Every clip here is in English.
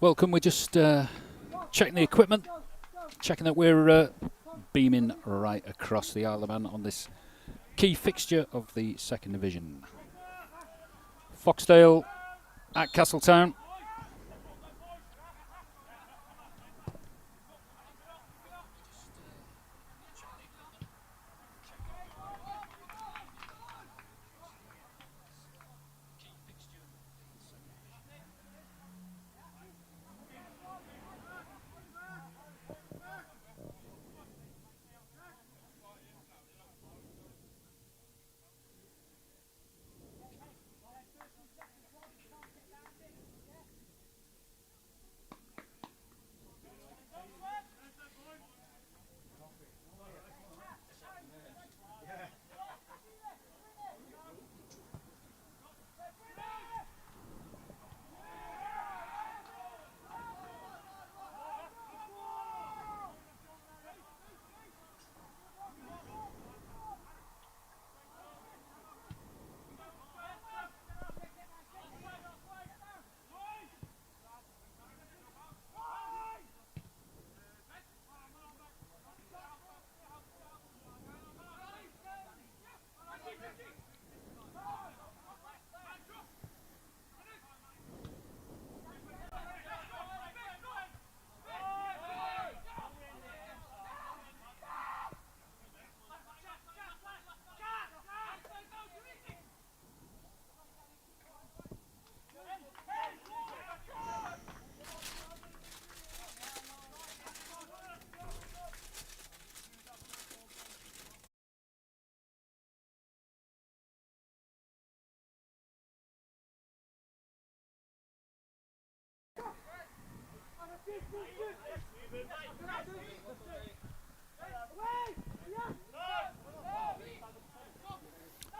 Welcome, we're just checking the equipment, checking that we're beaming right across the Isle of Man on this key fixture of the second division. Foxdale at Castletown.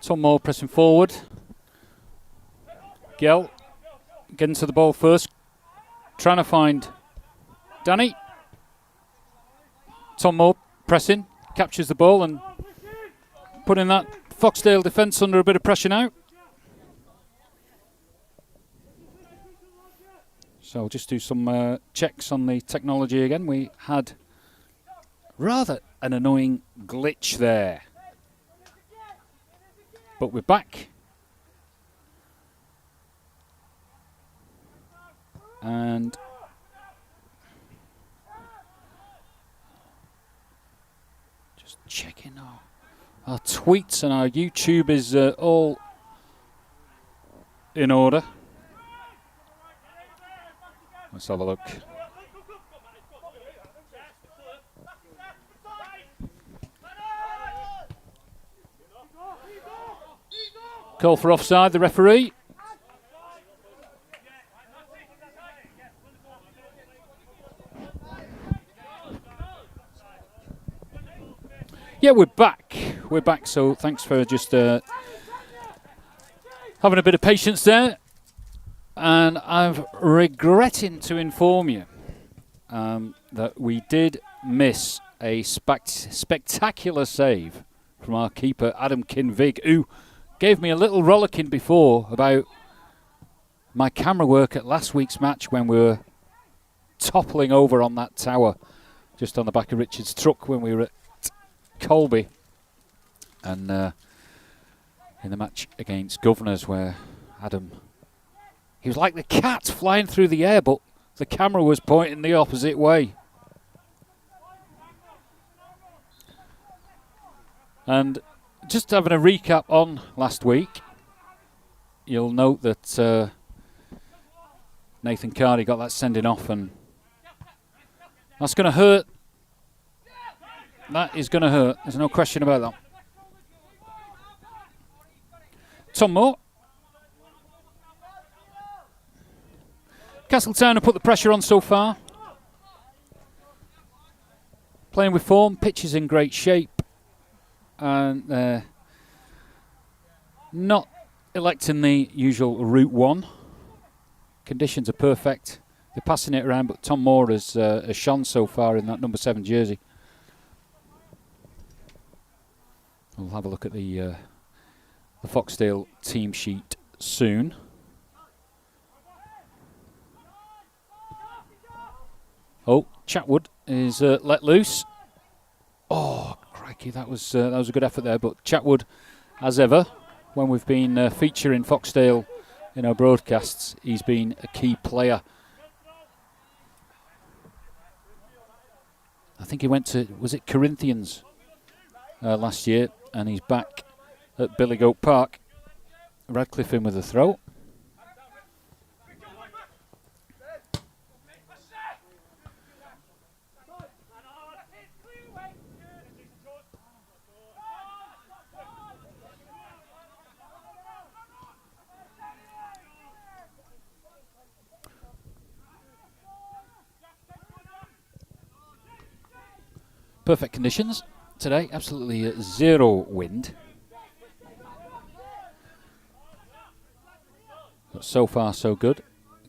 Tom Moore pressing forward. Gell getting to the ball first, trying to find Danny. Tom Moore pressing, captures the ball and putting that Foxdale defence under a bit of pressure now. So I'll just do some checks on the technology again. We had rather an annoying glitch there. But we're back. And just checking our tweets, and our YouTube is all in order. Let's have a look. Call for offside, the referee. Yeah, we're back. We're back, so thanks for just having a bit of patience there. And I'm regretting to inform you that we did miss a spectacular save from our keeper, Adam Kinvig, who gave me a little rollicking before about my camera work at last week's match when we were toppling over on that tower just on the back of Richard's truck when we were at Colby. And in the match against Governors where Adam, he was like the cat flying through the air, but the camera was pointing the opposite way. And just having a recap on last week, you'll note that Nathan Cardy got that sending off, and that's going to hurt. That is going to hurt. There's no question about that. Tom Moore. Castletown have put the pressure on so far. Playing with form, pitch is in great shape. And not electing the usual Route 1. Conditions are perfect. They're passing it around, but Tom Moore has shone so far in that number 7 jersey. We'll have a look at the Foxdale team sheet soon. Oh, Chatwood is let loose. Oh, crikey, that was a good effort there. But Chatwood, as ever, when we've been featuring Foxdale in our broadcasts, he's been a key player. I think he went to, was it Corinthians last year, and he's back at Billigoat Park. Radcliffe in with a throw. Perfect conditions today, absolutely zero wind. But so far so good.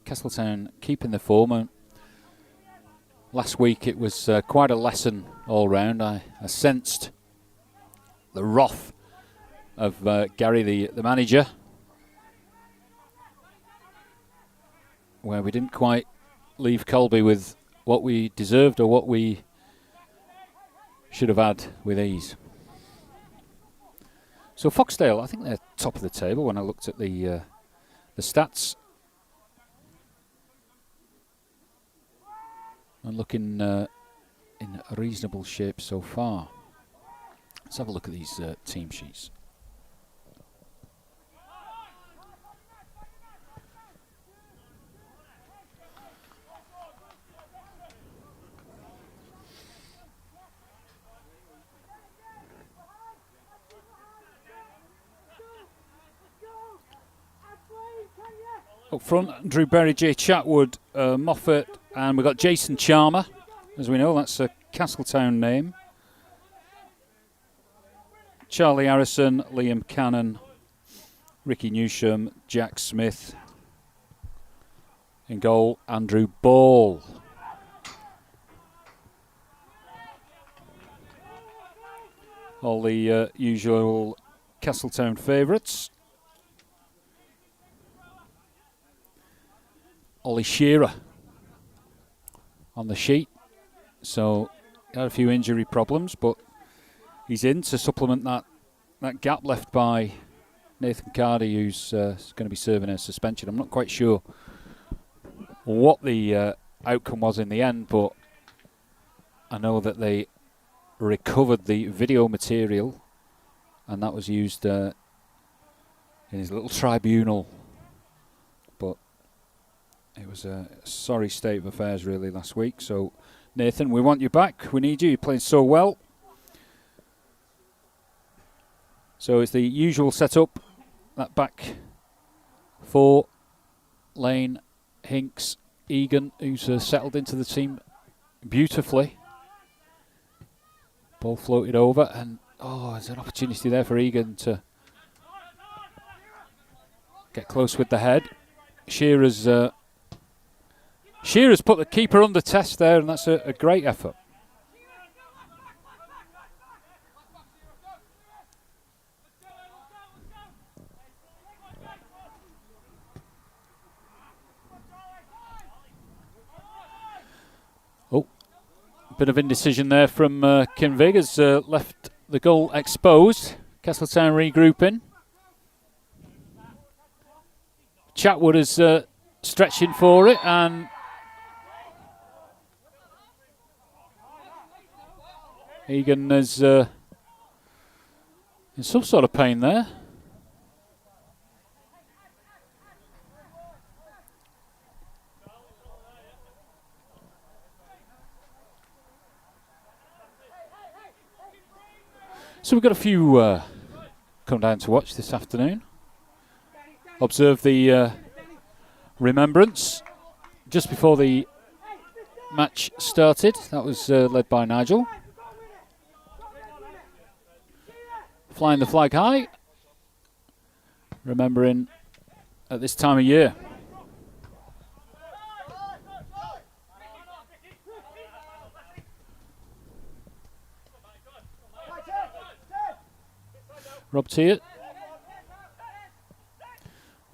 Castletown keeping the form. And last week it was quite a lesson all round. I sensed the wrath of Gary, the manager, where we didn't quite leave Colby with what we deserved or what we should have had with ease. So Foxdale, I think they're top of the table when I looked at the stats. And looking in reasonable shape so far. Let's have a look at these team sheets. Up front, Drew Berry, Jay Chatwood, Moffat, and we've got Jason Charmer. As we know, that's a Castletown name. Charlie Harrison, Liam Cannon, Ricky Newsham, Jack Smith. In goal, Andrew Ball. All the usual Castletown favourites. Ollie Shearer on the sheet. So, had a few injury problems, but he's in to supplement that gap left by Nathan Cardy, who's going to be serving a suspension. I'm not quite sure what the outcome was in the end, but I know that they recovered the video material, and that was used in his little tribunal. But it was a sorry state of affairs really last week. So Nathan, we want you back. We need you. You're playing so well. So it's the usual setup. That back four, Lane, Hinks, Egan, who's settled into the team beautifully. Ball floated over, and there's an opportunity there for Egan to get close with the head. Shearer's put the keeper under test there, and that's a great effort. Bit of indecision there from Kinvig has left the goal exposed. Castletown regrouping. Chatwood is stretching for it, and Egan is in some sort of pain there. So we've got a few come down to watch this afternoon. Observe the remembrance just before the match started. That was led by Nigel. Flying the flag high. Remembering at this time of year. Rob Teart.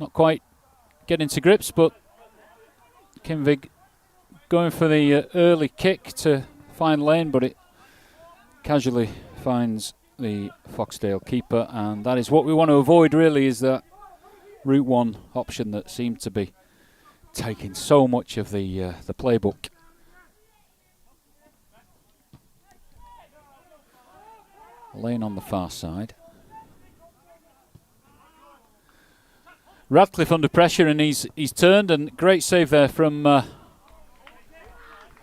Not quite getting to grips, but Kinvig going for the early kick to find Lane, but it casually finds the Foxdale keeper, and that is what we want to avoid, really, is that Route 1 option that seemed to be taking so much of the playbook. Lane on the far side. Radcliffe under pressure, and he's turned, and great save there from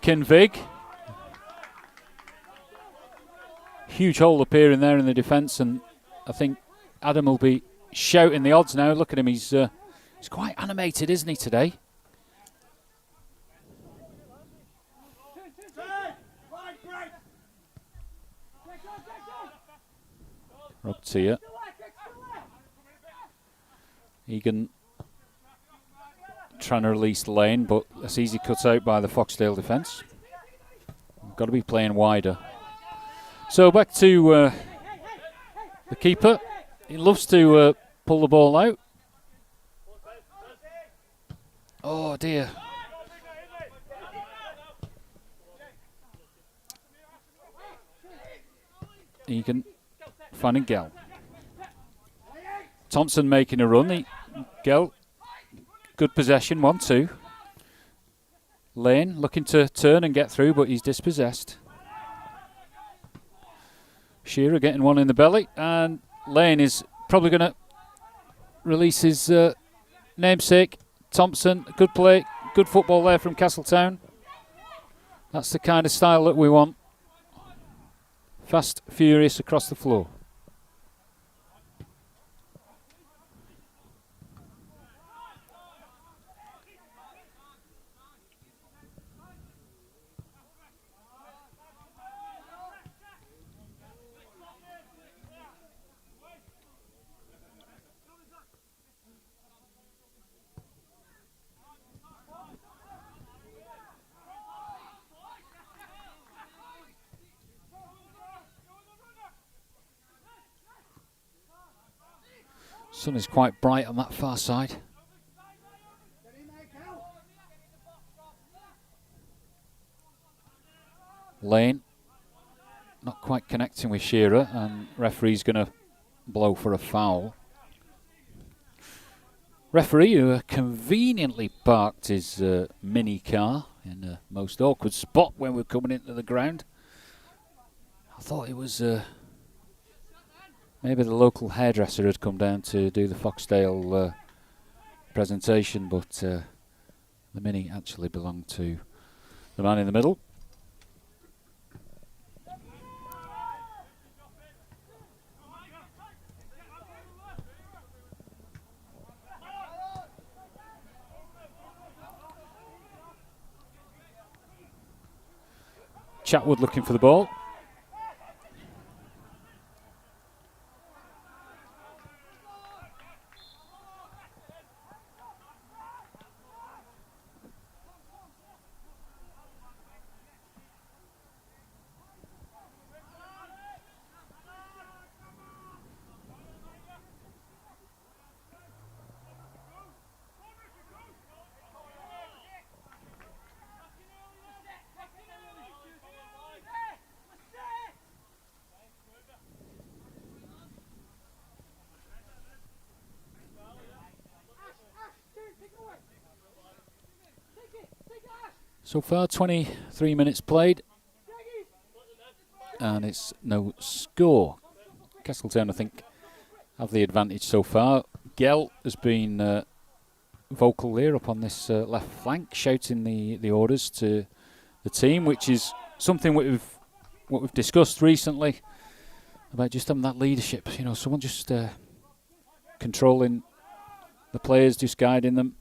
Kinvig. Huge hole appearing there in the defence, and I think Adam will be shouting the odds now. Look at him, he's quite animated, isn't he, today? Rugtier. Egan trying to release Lane, but that's easy cut out by the Foxdale defence. Got to be playing wider. So back to the keeper. He loves to pull the ball out. Oh dear. Egan finding Gell. Thompson making a run. Gell, good possession, 1-2. Lane looking to turn and get through, but he's dispossessed. Shearer getting one in the belly, and Lane is probably going to release his namesake. Thompson, good play, good football there from Castletown. That's the kind of style that we want. Fast, furious across the floor. Sun is quite bright on that far side. Lane not quite connecting with Shearer, and referee's going to blow for a foul. Referee, who conveniently parked his mini car in the most awkward spot when we're coming into the ground. I thought it was maybe the local hairdresser had come down to do the Foxdale presentation, but the mini actually belonged to the man in the middle. Chatwood looking for the ball. So far, 23 minutes played, and it's no score. Castletown, I think, have the advantage so far. Gell has been vocal here up on this left flank, shouting the orders to the team, which is something what we've discussed recently about just having that leadership. You know, someone just controlling the players, just guiding them.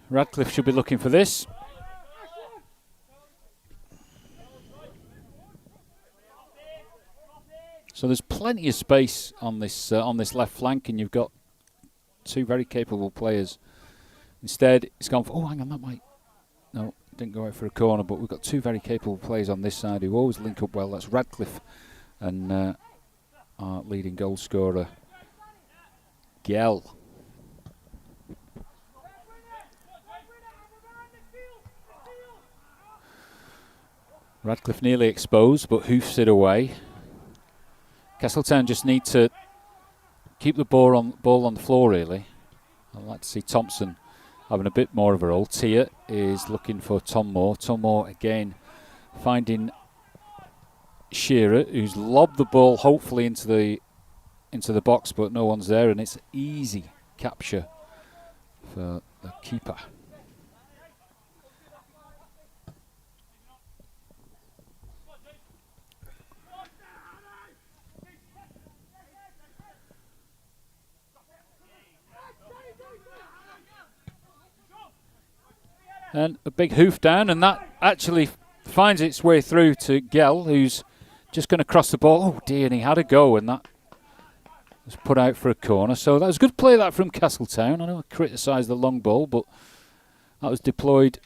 Radcliffe should be looking for this. So there's plenty of space on this left flank, and you've got two very capable players. Instead, it's gone for, oh, hang on, that might, no, didn't go out for a corner, but we've got two very capable players on this side who always link up well. That's Radcliffe and our leading goal scorer, Gell. Radcliffe nearly exposed, but hoofs it away. Castletown just need to keep the ball on the floor, really. I'd like to see Thompson having a bit more of a role. Tia is looking for Tom Moore. Tom Moore again finding Shearer, who's lobbed the ball hopefully into the box, but no one's there, and it's easy capture for the keeper. And a big hoof down, and that actually finds its way through to Gell, who's just going to cross the ball. Oh dear, and he had a go, and that was put out for a corner. So that was a good play, that, from Castletown. I know I criticised the long ball, but that was deployed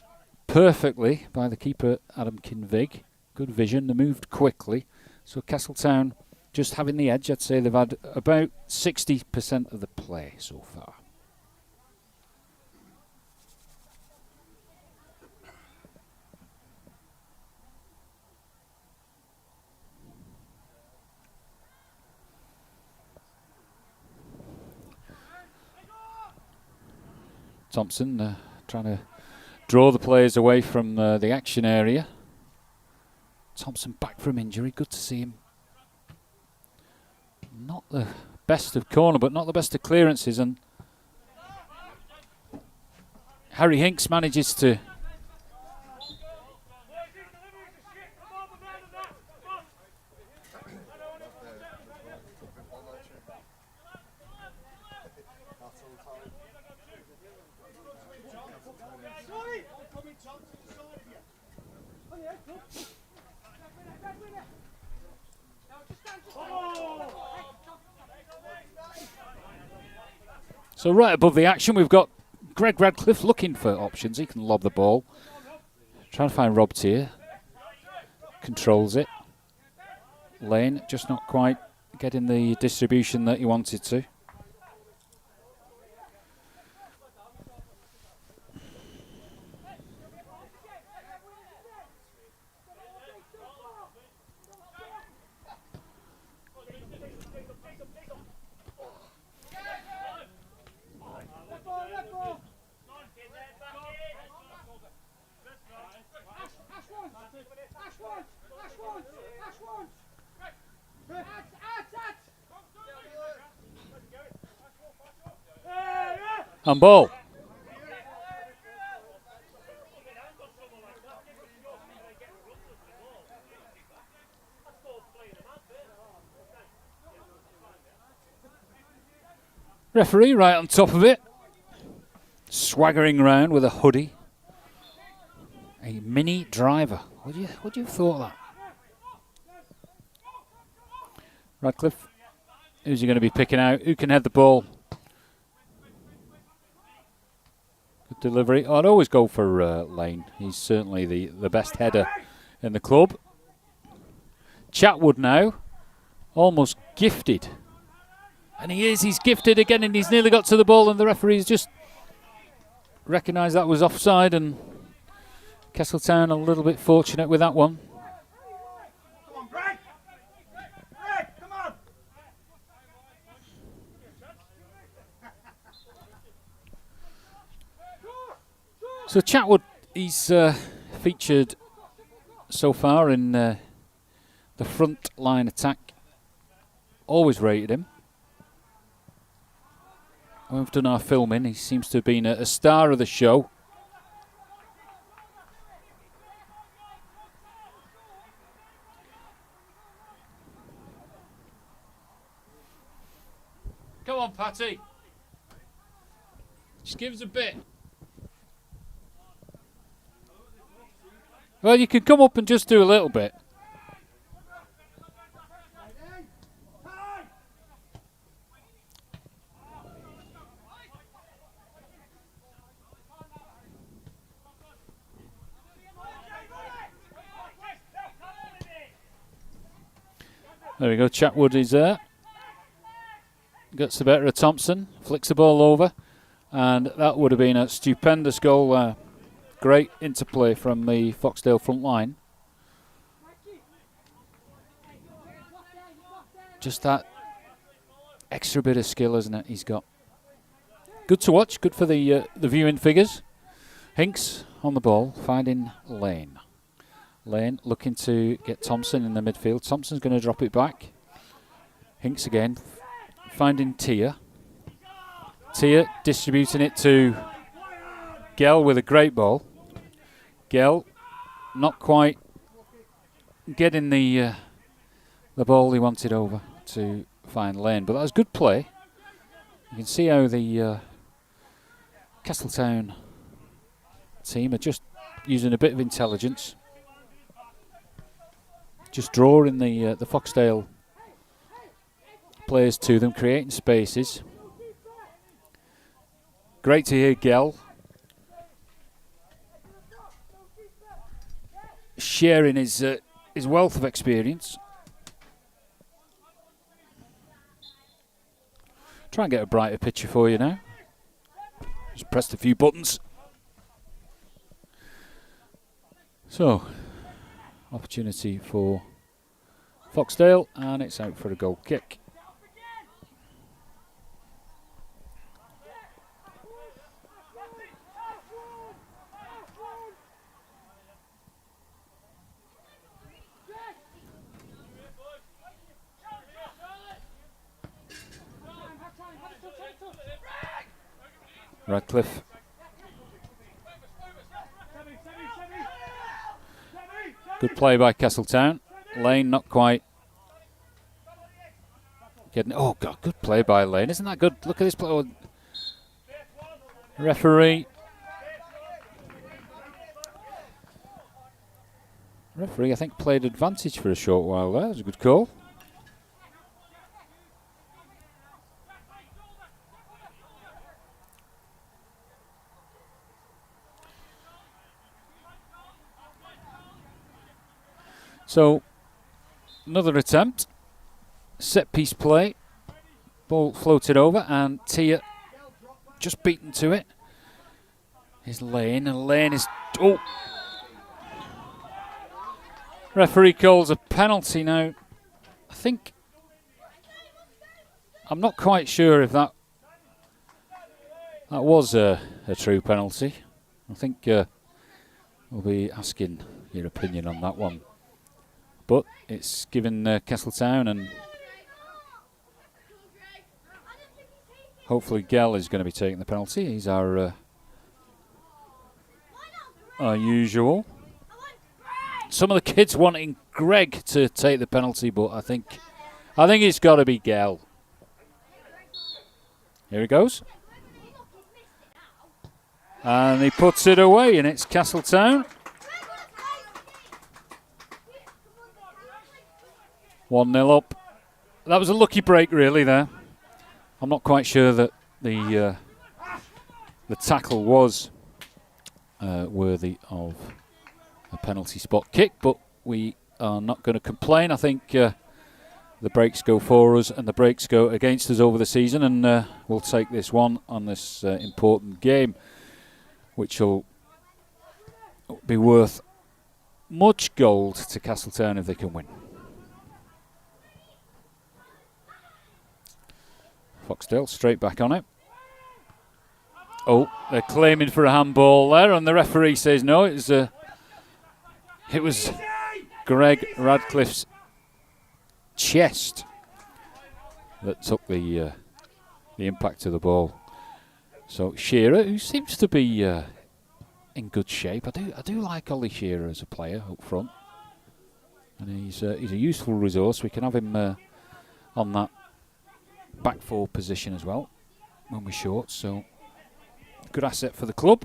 perfectly by the keeper, Adam Kinvig. Good vision, they moved quickly. So Castletown just having the edge. I'd say they've had about 60% of the play so far. Thompson trying to draw the players away from the action area. Thompson back from injury. Good to see him. Not the best of corner, but not the best of clearances. And Harry Hinks manages to So right above the action, we've got Greg Radcliffe looking for options. He can lob the ball. Trying to find Rob Tier. Controls it. Lane just not quite getting the distribution that he wanted to. And ball. Referee right on top of it. Swaggering around with a hoodie. A mini driver. Would you have thought of that? Radcliffe. Who's he going to be picking out? Who can head the ball? Good delivery. Oh, I'd always go for Lane. He's certainly the best header in the club. Chatwood now. Almost gifted. And he is. He's gifted again, and he's nearly got to the ball, and the referee's just recognised that was offside, and Castletown a little bit fortunate with that one. Come on, Greg! Greg, come on! So Chatwood, he's featured so far in the front line attack. Always rated him. When we've done our filming, he seems to have been a star of the show. Come on, Patty. Just give us a bit. Well, you can come up and just do a little bit. There we go, Chatwood is there. gets the better of Thompson, flicks the ball over, and that would have been a stupendous goal. Great interplay from the Foxdale front line. Just that extra bit of skill, isn't it, he's got. Good to watch, good for the viewing figures. Hinks on the ball, finding Lane. Lane looking to get Thompson in the midfield. Thompson's going to drop it back. Hinks again, finding Tia. Tia distributing it to Gell with a great ball. Gell not quite getting the ball he wanted over to find Lane, but that was good play. You can see how the Castletown team are just using a bit of intelligence, just drawing the Foxdale players to them, creating spaces. Great to hear Gell sharing his wealth of experience. Try and get a brighter picture for you now. Just pressed a few buttons. So, opportunity for Foxdale, and it's out for a goal kick. Radcliffe. Good play by Castletown. Lane not quite getting. Oh God, good play by Lane. Isn't that good? Look at this play. Oh, referee. Referee, I think, played advantage for a short while there. That was a good call. So, another attempt. Set piece play. Ball floated over, and Tia just beaten to it. Here's Lane, and Lane is. Oh! Referee calls a penalty now. I think. I'm not quite sure if that was a true penalty. I think we'll be asking your opinion on that one. But it's given Castletown, and hopefully Gell is going to be taking the penalty. He's our usual. Some of the kids wanting Greg to take the penalty, but I think it's got to be Gell. Here he goes. And he puts it away, and it's Castletown. 1-0 up. That was a lucky break, really, there. I'm not quite sure that the tackle was worthy of a penalty spot kick, but we are not going to complain. I think the breaks go for us and the breaks go against us over the season, and we'll take this one on this important game, which will be worth much gold to Castletown if they can win. Foxdale straight back on it. Oh, they're claiming for a handball there, and the referee says no. It was Greg Radcliffe's chest that took the impact of the ball. So Shearer, who seems to be in good shape. I do like Ollie Shearer as a player up front, and he's a useful resource. We can have him on that back four position as well when we're short, so good asset for the club.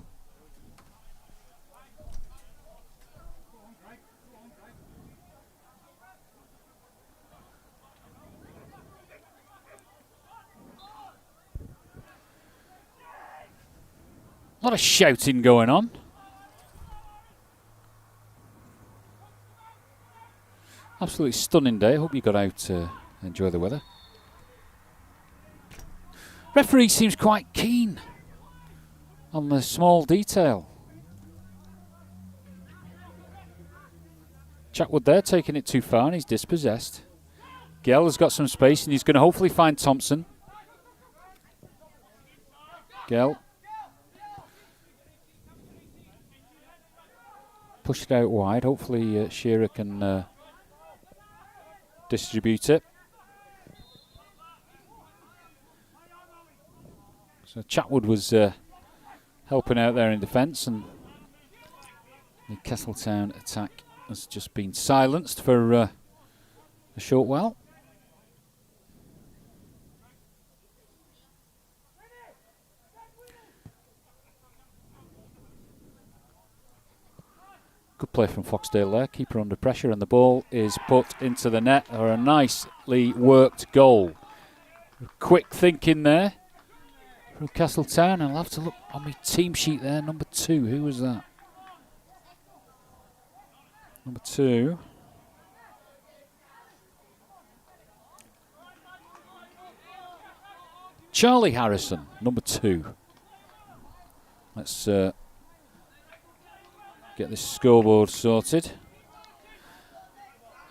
A lot of shouting going on. Absolutely stunning day. I hope you got out to enjoy the weather. Referee seems quite keen on the small detail. Chatwood there taking it too far and he's dispossessed. Gell has got some space and he's going to hopefully find Thompson. Gell. Push it out wide. Hopefully Shearer can distribute it. So Chatwood was helping out there in defence, and the Castletown attack has just been silenced for a short while. Good play from Foxdale there, keeper under pressure, and the ball is put into the net, or a nicely worked goal. Quick thinking there from Castletown. I'll have to look on my team sheet there. Number 2, who was that? Number 2. Charlie Harrison, number 2. Let's get this scoreboard sorted.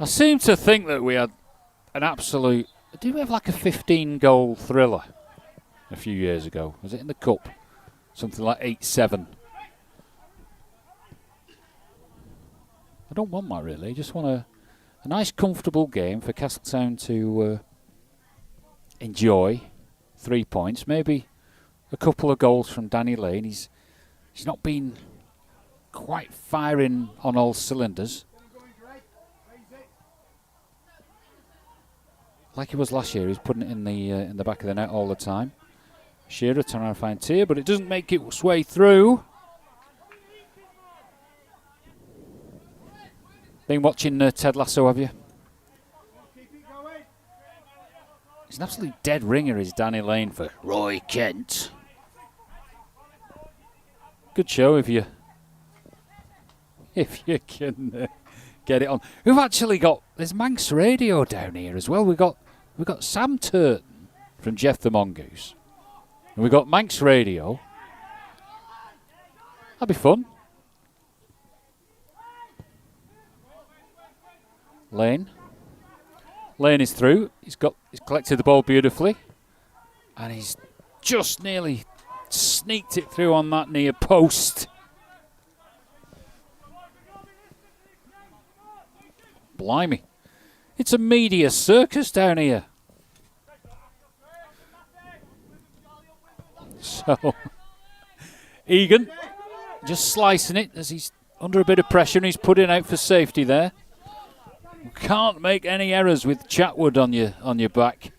I seem to think that we had an absolute... Did we have like a 15-goal thriller a few years ago? Was it in the Cup? Something like 8-7. I don't want that really. I just want a nice comfortable game for Castletown to enjoy. 3 points. Maybe a couple of goals from Danny Lane. He's not been quite firing on all cylinders like he was last year. He's putting it in the back of the net all the time. Shearer trying to find Tier, but it doesn't make its way through. Been watching Ted Lasso, have you? He's an absolute dead ringer, is Danny Lane for Roy Kent. Good show if you can get it on. We've actually got, there's Manx Radio down here as well. We've got Sam Turton from Jeff the Mongoose, and we've got Manx Radio. That'd be fun. Lane is through. He's collected the ball beautifully, and he's just nearly sneaked it through on that near post. Blimey. It's a media circus down here. So, Egan just slicing it as he's under a bit of pressure and he's putting out for safety there. Can't make any errors with Chatwood on your back.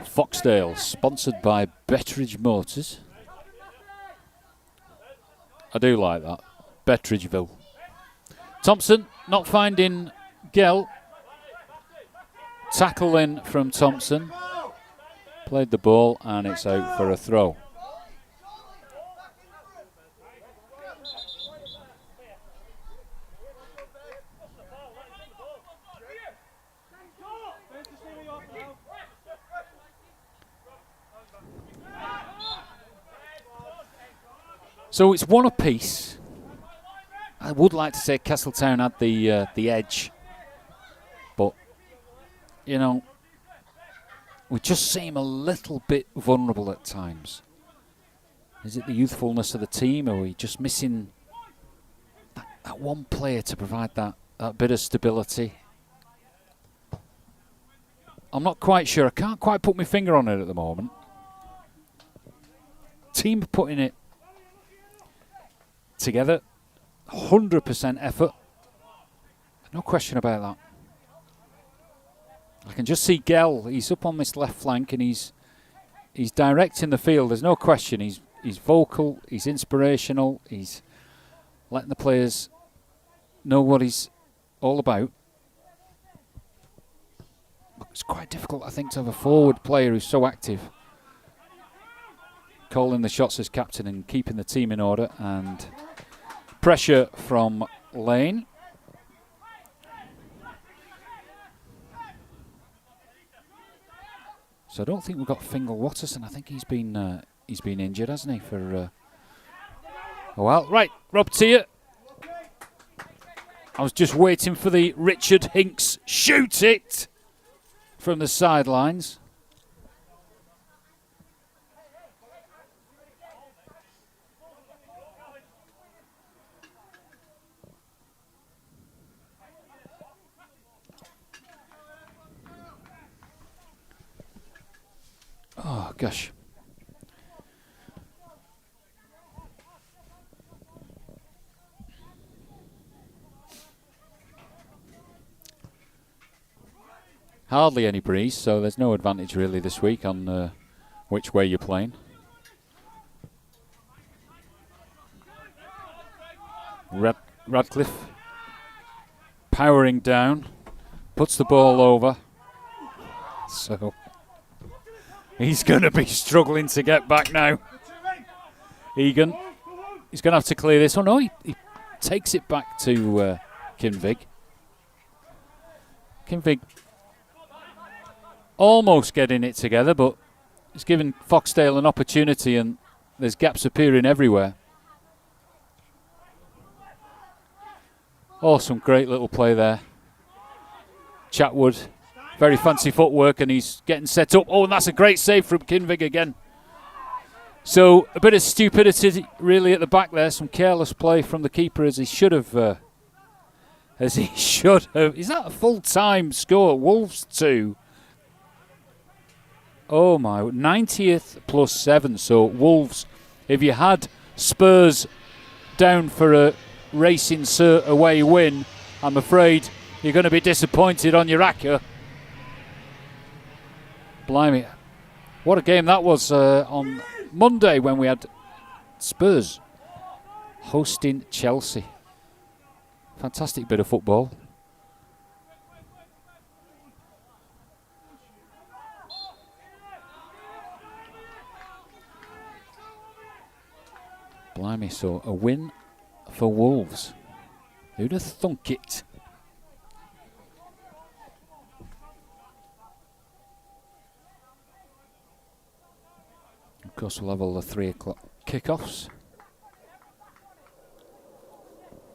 Foxdale, sponsored by Betteridge Motors. I do like that. Betteridgeville. Thompson not finding Gell. Tackle in from Thompson. Played the ball and it's out for a throw. So it's one apiece. I would like to say Castletown had the edge, but you know, we just seem a little bit vulnerable at times. Is it the youthfulness of the team, or are we just missing that one player to provide that bit of stability? I'm not quite sure. I can't quite put my finger on it at the moment. Team putting it together, 100% effort. No question about that. I can just see Gell. He's up on this left flank and he's directing the field. There's no question. He's vocal. He's inspirational. He's letting the players know what he's all about. It's quite difficult, I think, to have a forward player who's so active, calling the shots as captain and keeping the team in order. And pressure from Lane. So I don't think we've got Fingal Watterson. I think he's been injured, hasn't he, for a while. Right, Rob Tier. I was just waiting for the Richard Hinks shoot it from the sidelines. Oh, gosh. Hardly any breeze, so there's no advantage really this week on which way you're playing. Radcliffe powering down, puts the ball over. So he's going to be struggling to get back now. Egan, he's going to have to clear this. Oh no, he takes it back to Kinvig. Kinvig almost getting it together, but it's given Foxdale an opportunity, and there's gaps appearing everywhere. Oh, some great little play there. Chatwood, very fancy footwork, and he's getting set up. Oh, and that's a great save from Kinvig again. So a bit of stupidity really at the back there. Some careless play from the keeper, as he should have. Is that a full-time score? Wolves 2. Oh my, 90th plus 7. So Wolves, if you had Spurs down for a Racing away win, I'm afraid you're going to be disappointed on your acca. Blimey. What a game that was on Monday when we had Spurs hosting Chelsea. Fantastic bit of football. Blimey, so a win for Wolves. Who'd have thunk it? Of course, we'll have all the 3 o'clock kickoffs.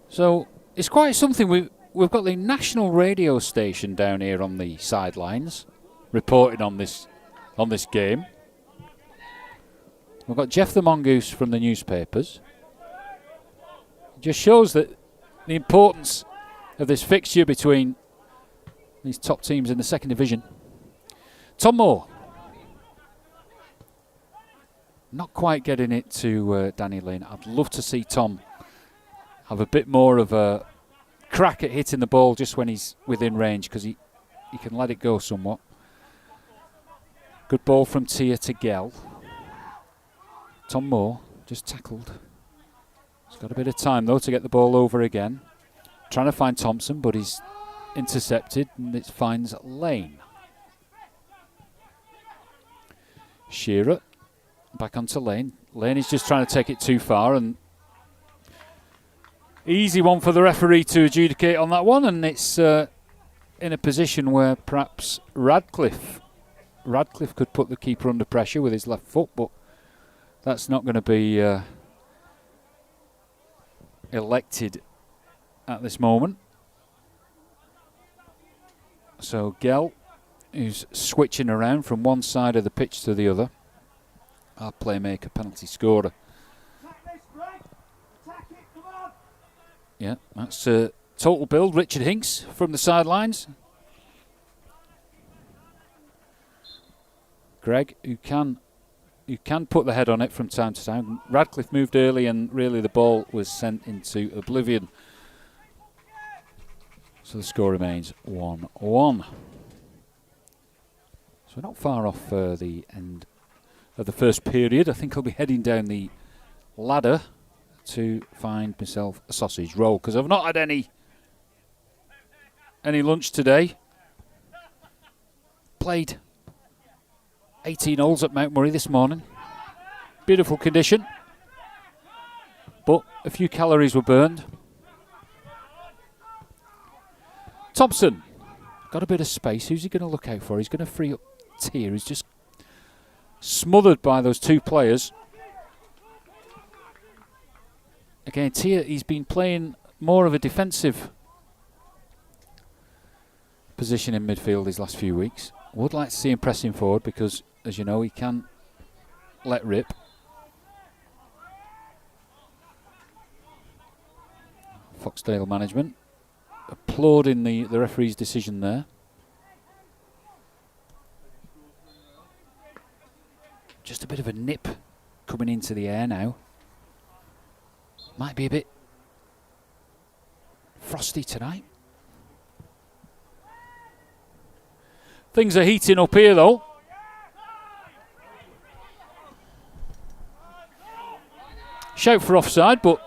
So it's quite something. We've got the national radio station down here on the sidelines, reporting on this game. We've got Jeff the Mongoose from the newspapers. It just shows that the importance of this fixture between these top teams in the second division. Tom Moore. Not quite getting it to Danny Lane. I'd love to see Tom have a bit more of a crack at hitting the ball just when he's within range, because he can let it go somewhat. Good ball from Tia to Gell. Tom Moore just tackled. He's got a bit of time though to get the ball over again. Trying to find Thompson, but he's intercepted, and it finds Lane. Shearer back onto Lane. Lane is just trying to take it too far, and easy one for the referee to adjudicate on that one, and it's in a position where perhaps Radcliffe could put the keeper under pressure with his left foot, but that's not going to be elected at this moment. So Gell, who's switching around from one side of the pitch to the other, our playmaker, penalty scorer. Yeah, that's total build. Richard Hinks from the sidelines. Greg, who can put the head on it from time to time. Radcliffe moved early, and really the ball was sent into oblivion. So the score remains 1-1. So we're not far off the end of the first period. I think I'll be heading down the ladder to find myself a sausage roll, because I've not had any lunch today. Played 18 holes at Mount Murray this morning. Beautiful condition. but a few calories were burned. Thompson got a bit of space. Who's he going to look out for? He's going to free up Tier. He's just smothered by those two players. Again, Tier, he's been playing more of a defensive position in midfield these last few weeks. Would like to see him pressing forward because, as you know, he can let rip. Foxdale management applauding the referee's decision there. Just a bit of a nip coming into the air now. Might be a bit frosty tonight. Things are heating up here though. Shout for offside, but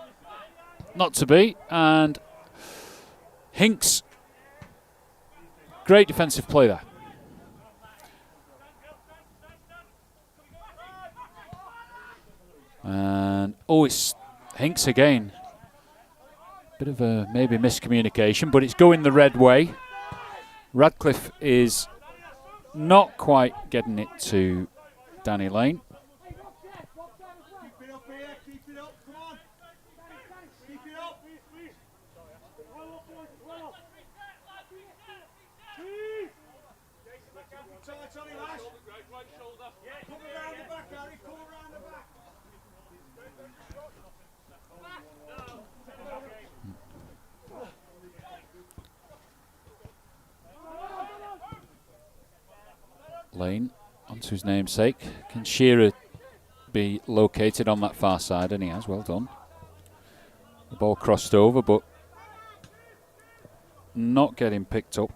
not to be. And Hinks, great defensive play there. And it's Hinks again. Bit of a maybe miscommunication, but it's going the red way. Radcliffe is not quite getting it to Danny Lane. Keep it up here, keep it up, come on. Keep it up. Tight on him, Ash. Come around the back, Harry, come around the back. Lane, onto his namesake. Can Shearer be located on that far side? And he has, well done. The ball crossed over, but not getting picked up.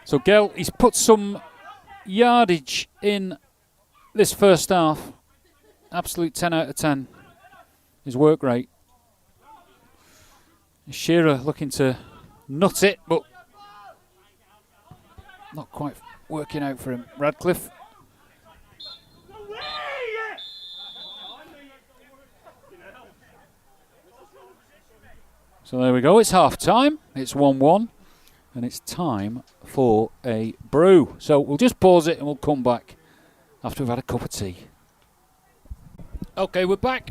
So Gell, he's put some yardage in this first half. Absolute 10 out of 10. His work rate. Shearer looking to nut it, but not quite working out for him. Radcliffe. So there we go. It's half time. It's 1-1. And it's time for a brew. So we'll just pause it and we'll come back after we've had a cup of tea. Okay, we're back.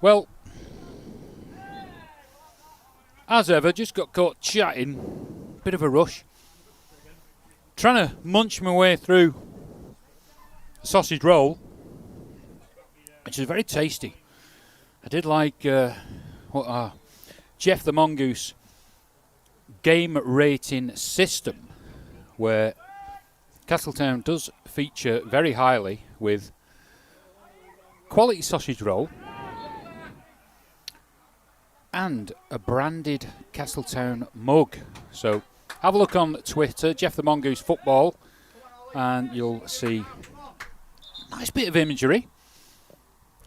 Well, as ever, just got caught chatting. Bit of a rush. Trying to munch my way through a sausage roll, which is very tasty. I did like Jeff the Mongoose game rating system, where Castletown does feature very highly with quality sausage roll and a branded Castletown mug. So have a look on Twitter, Jeff the Mongoose Football, and you'll see a nice bit of imagery.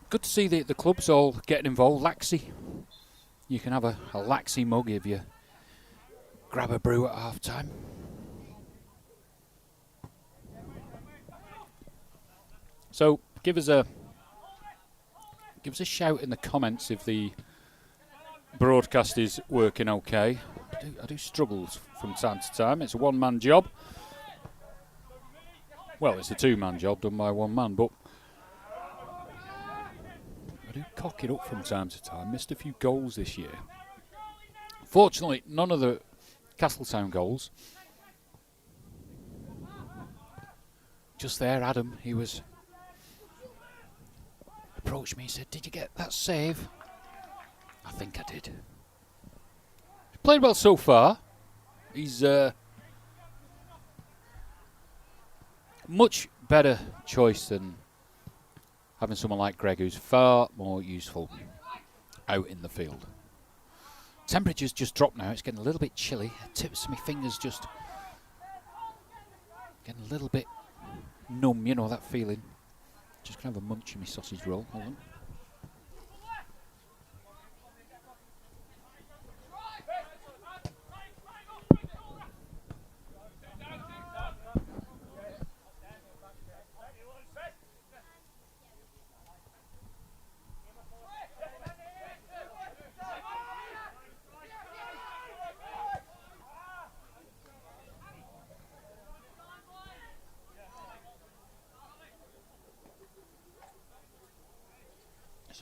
Good to see the clubs all getting involved. Laxey, you can have a Laxey mug if you grab a brew at half time. So give us a shout in the comments if the broadcast is working okay. I do struggle from time to time. It's a one-man job. Well, it's a two-man job done by one man, but I do cock it up from time to time. Missed a few goals this year. Fortunately, none of the Castletown goals. Just there, Adam, he was approached me and said, "Did you get that save?" I think I did. Played well so far. He's much better choice than having someone like Greg, who's far more useful out in the field. Temperature's just dropped now. It's getting a little bit chilly. Tips of my fingers just getting a little bit numb. You know that feeling. Just gonna have a munch of my sausage roll. Hold on.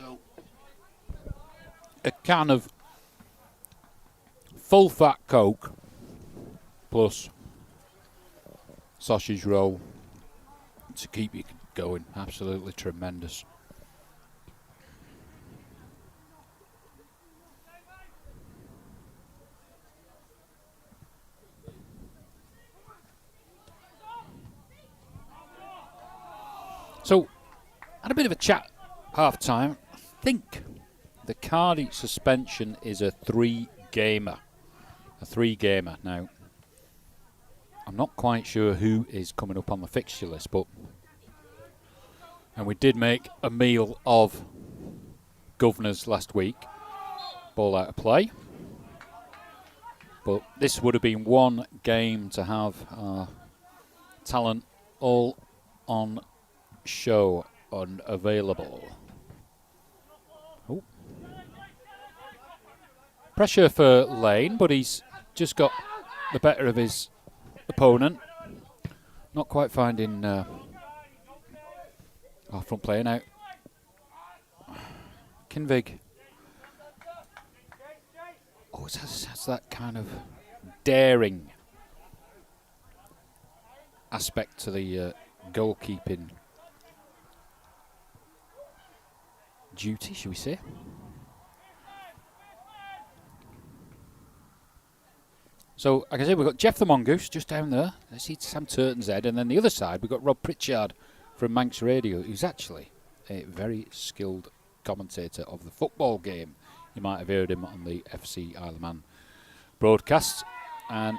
So, a can of full fat Coke plus sausage roll to keep you going. Absolutely tremendous. So, had a bit of a chat half time. I think the Cardi suspension is a 3-gamer. A 3-gamer. Now, I'm not quite sure who is coming up on the fixture list, and we did make a meal of Governors last week. Ball out of play. But this would have been one game to have our talent all on show and available. Oh. Pressure for Lane, but he's just got the better of his opponent. Not quite finding our front player now. Kinvig. Oh, it has that kind of daring aspect to the goalkeeping duty, shall we say. So, like I said, we've got Jeff the Mongoose just down there. I see Sam Turton's head. And then the other side, we've got Rob Pritchard from Manx Radio, who's actually a very skilled commentator of the football game. You might have heard him on the FC Isle of Man broadcast. And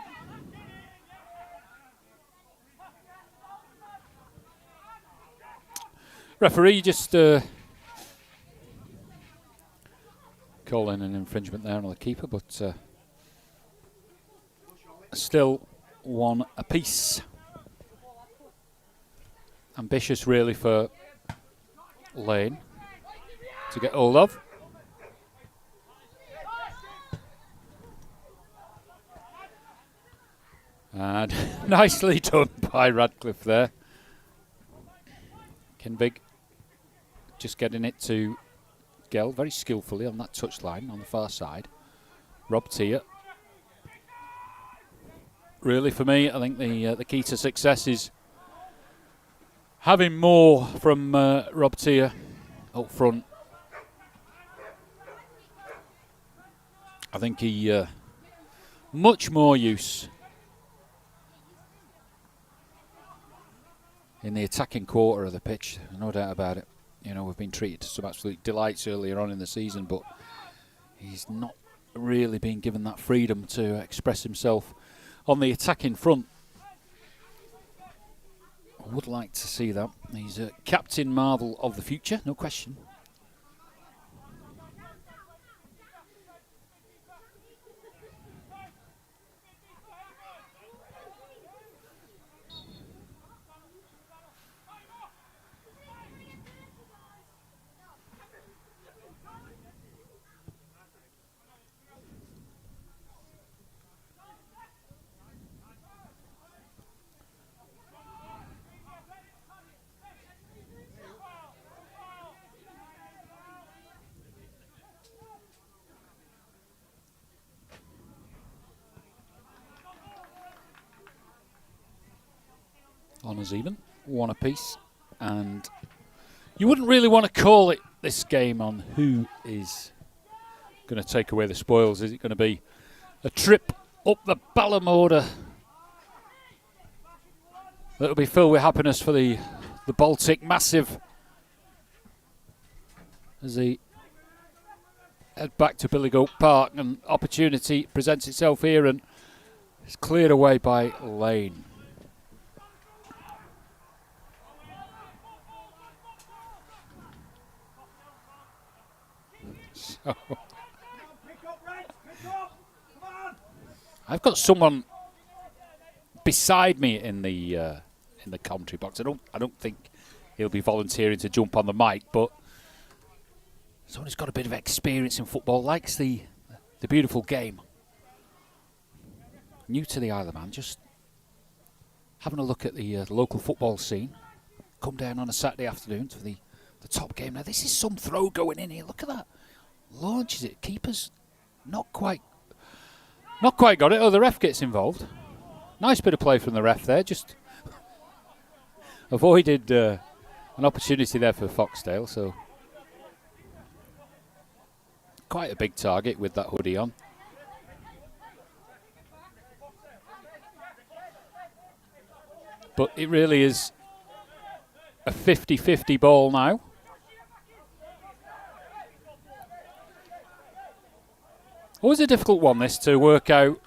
referee just calling an infringement there on the keeper, but still one apiece. Ambitious really for Lane to get hold of. And nicely done by Radcliffe there. Kinvig just getting it to Gell very skillfully on that touchline on the far side. Rob Tier. Really, for me, I think the key to success is having more from Rob Tier up front. I think he much more use in the attacking quarter of the pitch, no doubt about it. You know, we've been treated to some absolute delights earlier on in the season, but he's not really been given that freedom to express himself on the attacking front. I would like to see that. He's a Captain Marvel of the future, no question. Honours even, one apiece, and you wouldn't really want to call it this game on who is going to take away the spoils. Is it going to be a trip up the Ballamorda that'll be filled with happiness for the Baltic Massive as they head back to Billygoat Park, and opportunity presents itself here and it's cleared away by Lane. So, I've got someone beside me in the commentary box. I don't think he'll be volunteering to jump on the mic, but someone who's got a bit of experience in football, likes the beautiful game. New to the Isle of Man, just having a look at the local football scene. Come down on a Saturday afternoon for the the top game. Now, this is some throw going in here. Look at that. Launches it. Keeper's not quite got it. Oh, the ref gets involved. Nice bit of play from the ref there. Just avoided an opportunity there for Foxdale. So quite a big target with that hoodie on. But it really is a 50-50 ball now. Always a difficult one, this, to work out.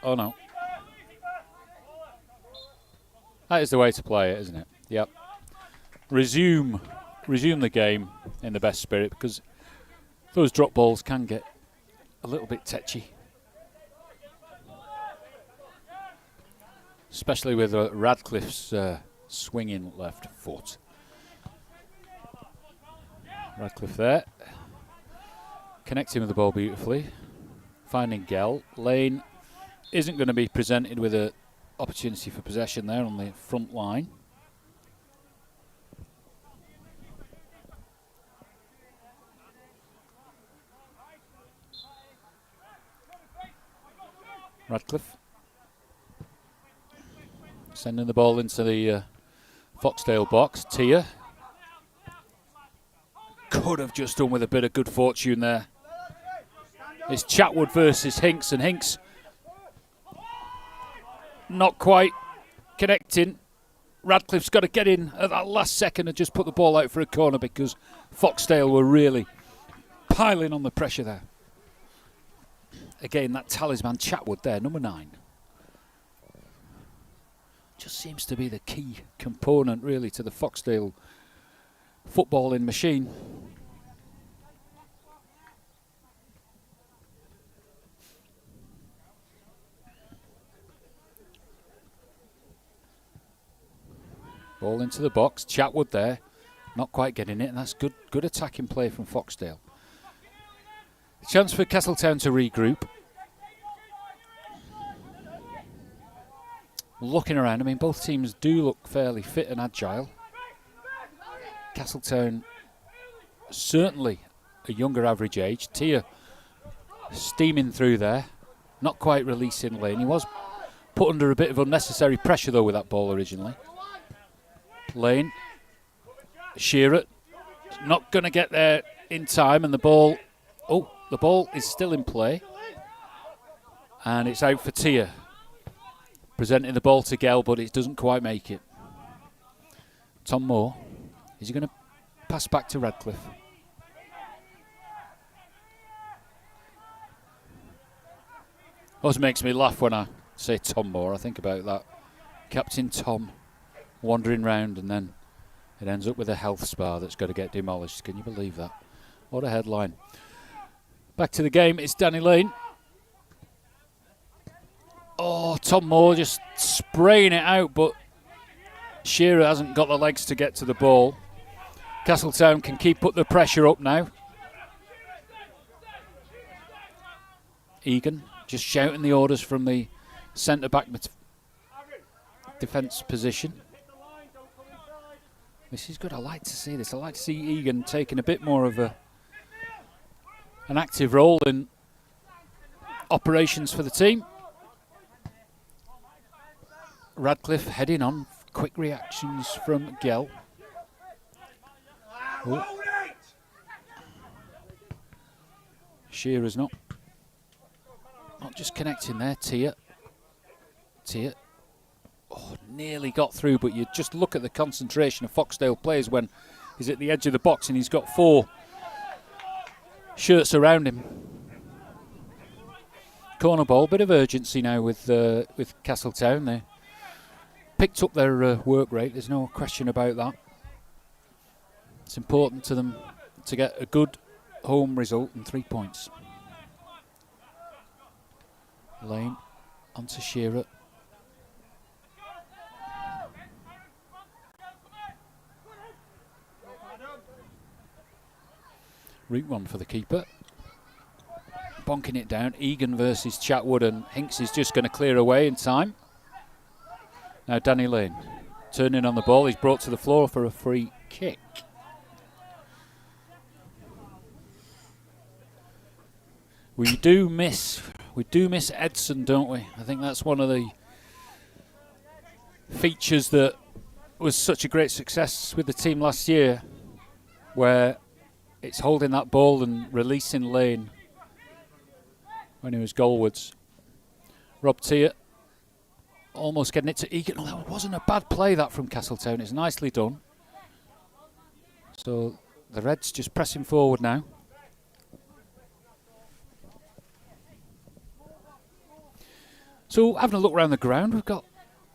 Oh, no. That is the way to play it, isn't it? Yep. Resume the game in the best spirit, because those drop balls can get a little bit tetchy. Especially with Radcliffe's swinging left foot. Radcliffe there. Connecting with the ball beautifully. Finding Gell. Lane isn't going to be presented with an opportunity for possession there on the front line. Radcliffe. Sending the ball into the Foxdale box. Tia. Could have just done with a bit of good fortune there. It's Chatwood versus Hinks, and Hinks not quite connecting. Radcliffe's got to get in at that last second and just put the ball out for a corner, because Foxdale were really piling on the pressure there. Again, that talisman Chatwood there, number 9. Just seems to be the key component, really, to the Foxdale footballing machine. Ball into the box. Chatwood there, not quite getting it, and that's good attacking play from Foxdale. Chance for Castletown to regroup. Looking around, I mean, both teams do look fairly fit and agile. Castletown certainly a younger average age. Tia steaming through there, not quite releasing Lane. He was put under a bit of unnecessary pressure though with that ball originally. Lane, Shearer, not going to get there in time, and the ball is still in play, and it's out for Tia. Presenting the ball to Gell, but it doesn't quite make it. Tom Moore, is he going to pass back to Radcliffe? Always makes me laugh when I say Tom Moore. I think about that. Captain Tom wandering round, and then it ends up with a health spa that's got to get demolished. Can you believe that? What a headline. Back to the game, it's Danny Lane. Oh, Tom Moore just spraying it out, but Shearer hasn't got the legs to get to the ball. Castletown can up the pressure up now. Egan just shouting the orders from the centre-back defence position. This is good. I like to see this. I like to see Egan taking a bit more of an active role in operations for the team. Radcliffe heading on. Quick reactions from Gell. Oh. Shearer's not just connecting there. Tia. Oh, nearly got through, but you just look at the concentration of Foxdale players when he's at the edge of the box and he's got 4 shirts around him. Corner ball, bit of urgency now with Castletown. They picked up their work rate, there's no question about that. It's important to them to get a good home result and 3 points. Lane onto Shearer. Route one for the keeper. Bonking it down. Egan versus Chatwood, and Hinks is just going to clear away in time. Now Danny Lane turning on the ball. He's brought to the floor for a free kick. We do miss Edson, don't we? I think that's one of the features that was such a great success with the team last year, where it's holding that ball and releasing lane when he was goalwards. Rob Tier almost getting it to Egan. Oh, that wasn't a bad play, that, from Castletown. It's nicely done. So the Reds just pressing forward now. So having a look around the ground, we've got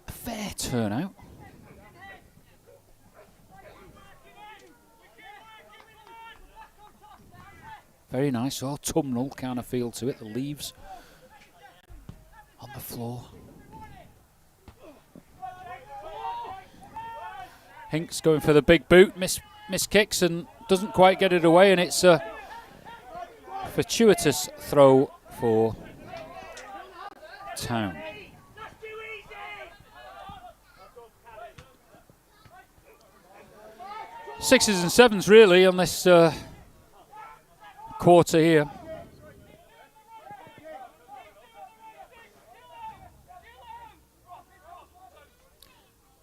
a fair turnout. Very nice, autumnal kind of feel to it. The leaves on the floor. Hinks going for the big boot, miss kicks and doesn't quite get it away, and it's a fortuitous throw for Town. Sixes and sevens really on this quarter here.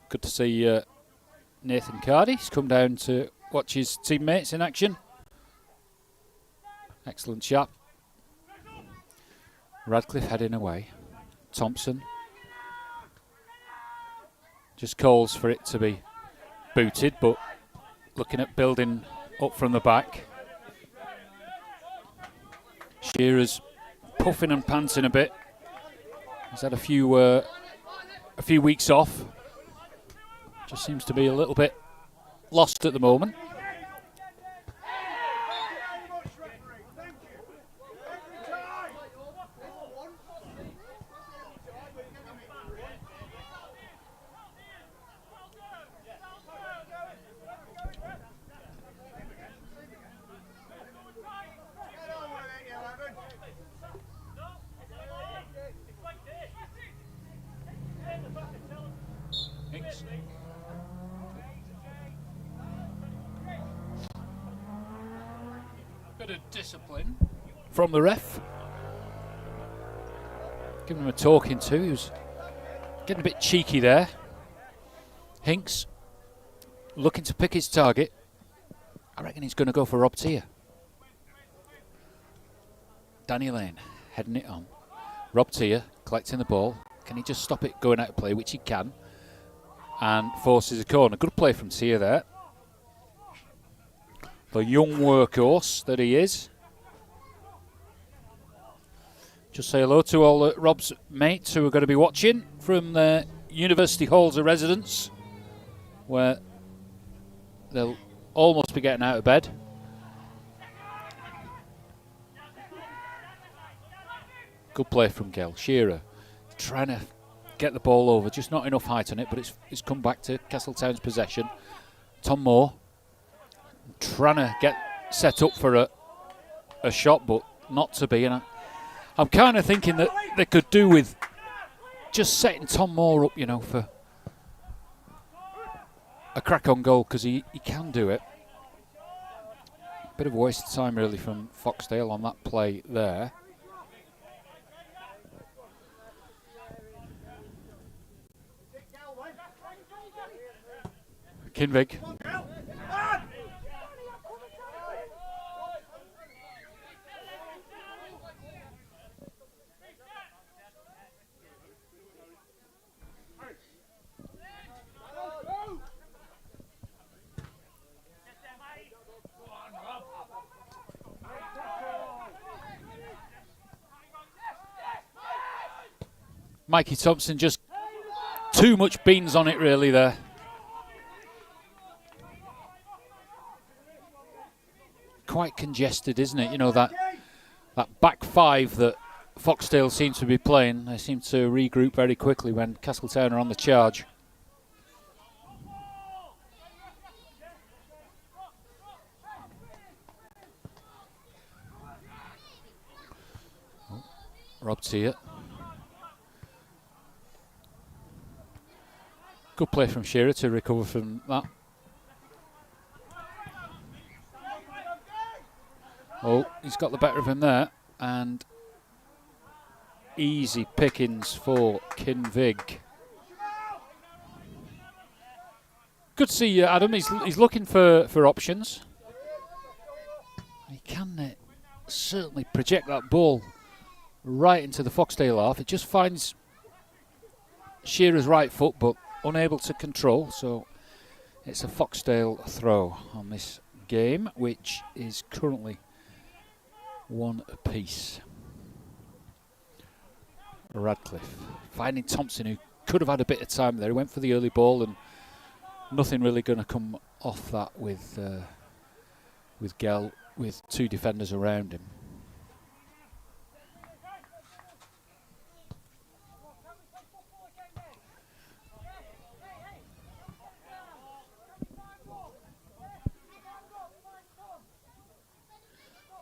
Good to see Nathan Cardy. He's come down to watch his teammates in action. Excellent chap. Radcliffe heading away. Thompson just calls for it to be booted, but looking at building up from the back. Shearer's puffing and panting a bit. He's had a few weeks off. Just seems to be a little bit lost at the moment. Bit of discipline from the ref. Giving him a talking to. He was getting a bit cheeky there. Hinks looking to pick his target. I reckon he's going to go for Rob Tier. Danny Lane heading it on. Rob Tier collecting the ball. Can he just stop it going out of play, which he can, and forces a corner. Good play from Tier there. The young workhorse that he is. Just say hello to all Rob's mates who are going to be watching from their university halls of residence, where they'll almost be getting out of bed. Good play from Gale. Shearer trying to get the ball over, just not enough height on it, but it's come back to Castletown's possession. Tom Moore trying to get set up for a shot, but not to be. And I'm kind of thinking that they could do with just setting Tom Moore up, you know, for a crack on goal, because he can do it. Bit of a waste of time really from Foxdale on that play there. Kinvig. Mikey Thompson, just too much beans on it really there. Quite congested, isn't it? You know, that back five that Foxdale seems to be playing, they seem to regroup very quickly when Castletown are on the charge. Rob Tier. Good play from Shearer to recover from that. Oh, he's got the better of him there. and easy pickings for Kinvig. Good to see Adam. He's looking for options. He can certainly project that ball right into the Foxdale half. It just finds Shearer's right foot, but unable to control. So it's a Foxdale throw on this game, which is currently 1 apiece. Radcliffe finding Thompson, who could have had a bit of time there. He went for the early ball, and nothing really going to come off that with Gell with 2 defenders around him.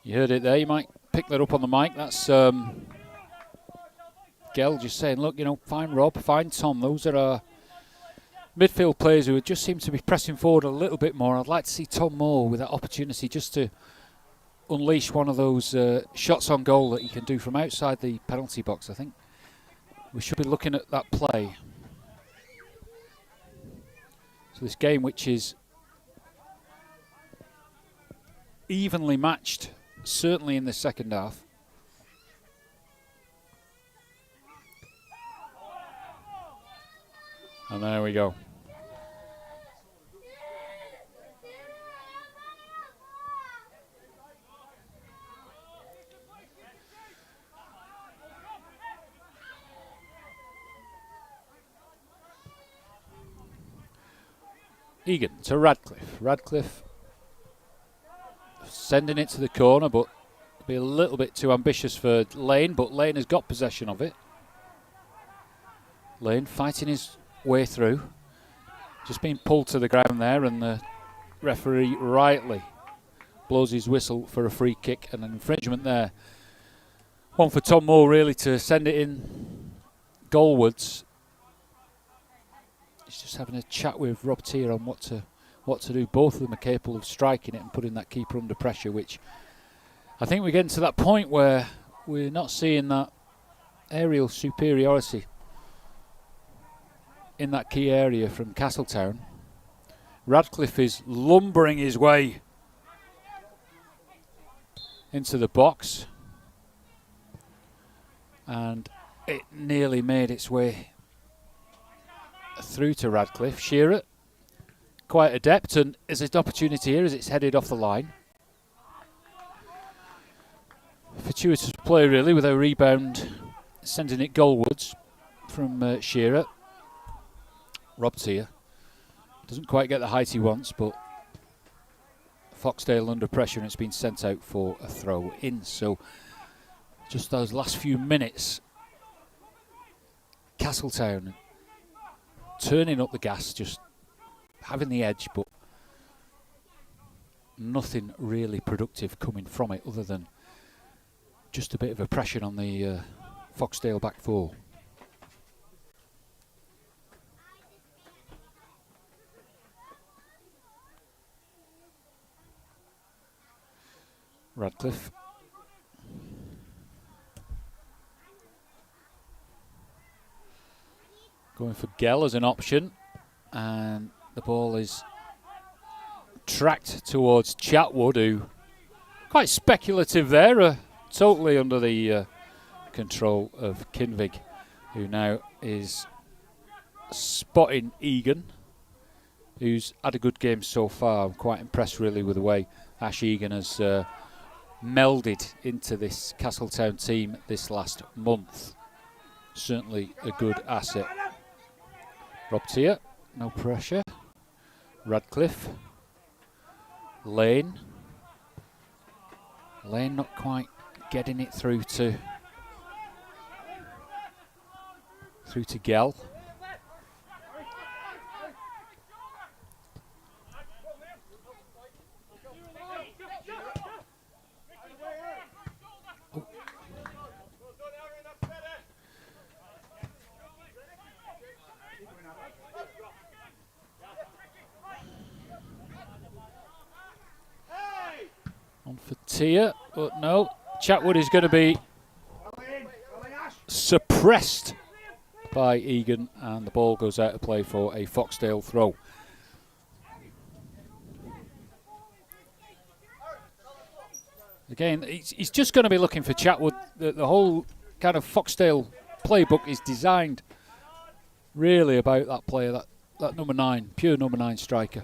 You heard it there. You might pick that up on the mic. That's Gell just saying, look, find Rob, find Tom. Those are our midfield players who just seem to be pressing forward a little bit more. I'd like to see Tom Moore with that opportunity just to unleash one of those shots on goal that he can do from outside the penalty box. I think we should be looking at that play. So this game, which is evenly matched, certainly in the second half. And there we go. Egan to Radcliffe. Radcliffe sending it to the corner, but be a little bit too ambitious for Lane, but Lane has got possession of it. Lane fighting his way through. Just being pulled to the ground there, and the referee rightly blows his whistle for a free kick and an infringement there. One for Tom Moore really to send it in goalwards. He's just having a chat with Rob Tier on what to do. Both of them are capable of striking it and putting that keeper under pressure, which I think we're getting to that point where we're not seeing that aerial superiority in that key area from Castletown. Radcliffe is lumbering his way into the box, and it nearly made its way through to Radcliffe. Shearer, quite adept, and is an opportunity here as it's headed off the line. Fortuitous play really, with a rebound sending it goalwards from Shearer. Rob Tier doesn't quite get the height he wants, but Foxdale under pressure, and it's been sent out for a throw in. So just those last few minutes, Castletown turning up the gas, just having the edge, but nothing really productive coming from it other than just a bit of oppression on the Foxdale back four. Radcliffe. Going for Gell as an option, and the ball is tracked towards Chatwood, who quite speculative there, totally under the control of Kinvig, who now is spotting Egan, who's had a good game so far. I'm quite impressed really with the way Ash Egan has melded into this Castletown team this last month. Certainly a good asset. Rob Tier, no pressure. Radcliffe. Lane. Lane not quite getting it through to Gell. On for Tier, but no, Chatwood is going to be suppressed by Egan, and the ball goes out of play for a Foxdale throw. Again, he's just going to be looking for Chatwood. The whole kind of Foxdale playbook is designed really about that player, that number 9, pure number 9 striker.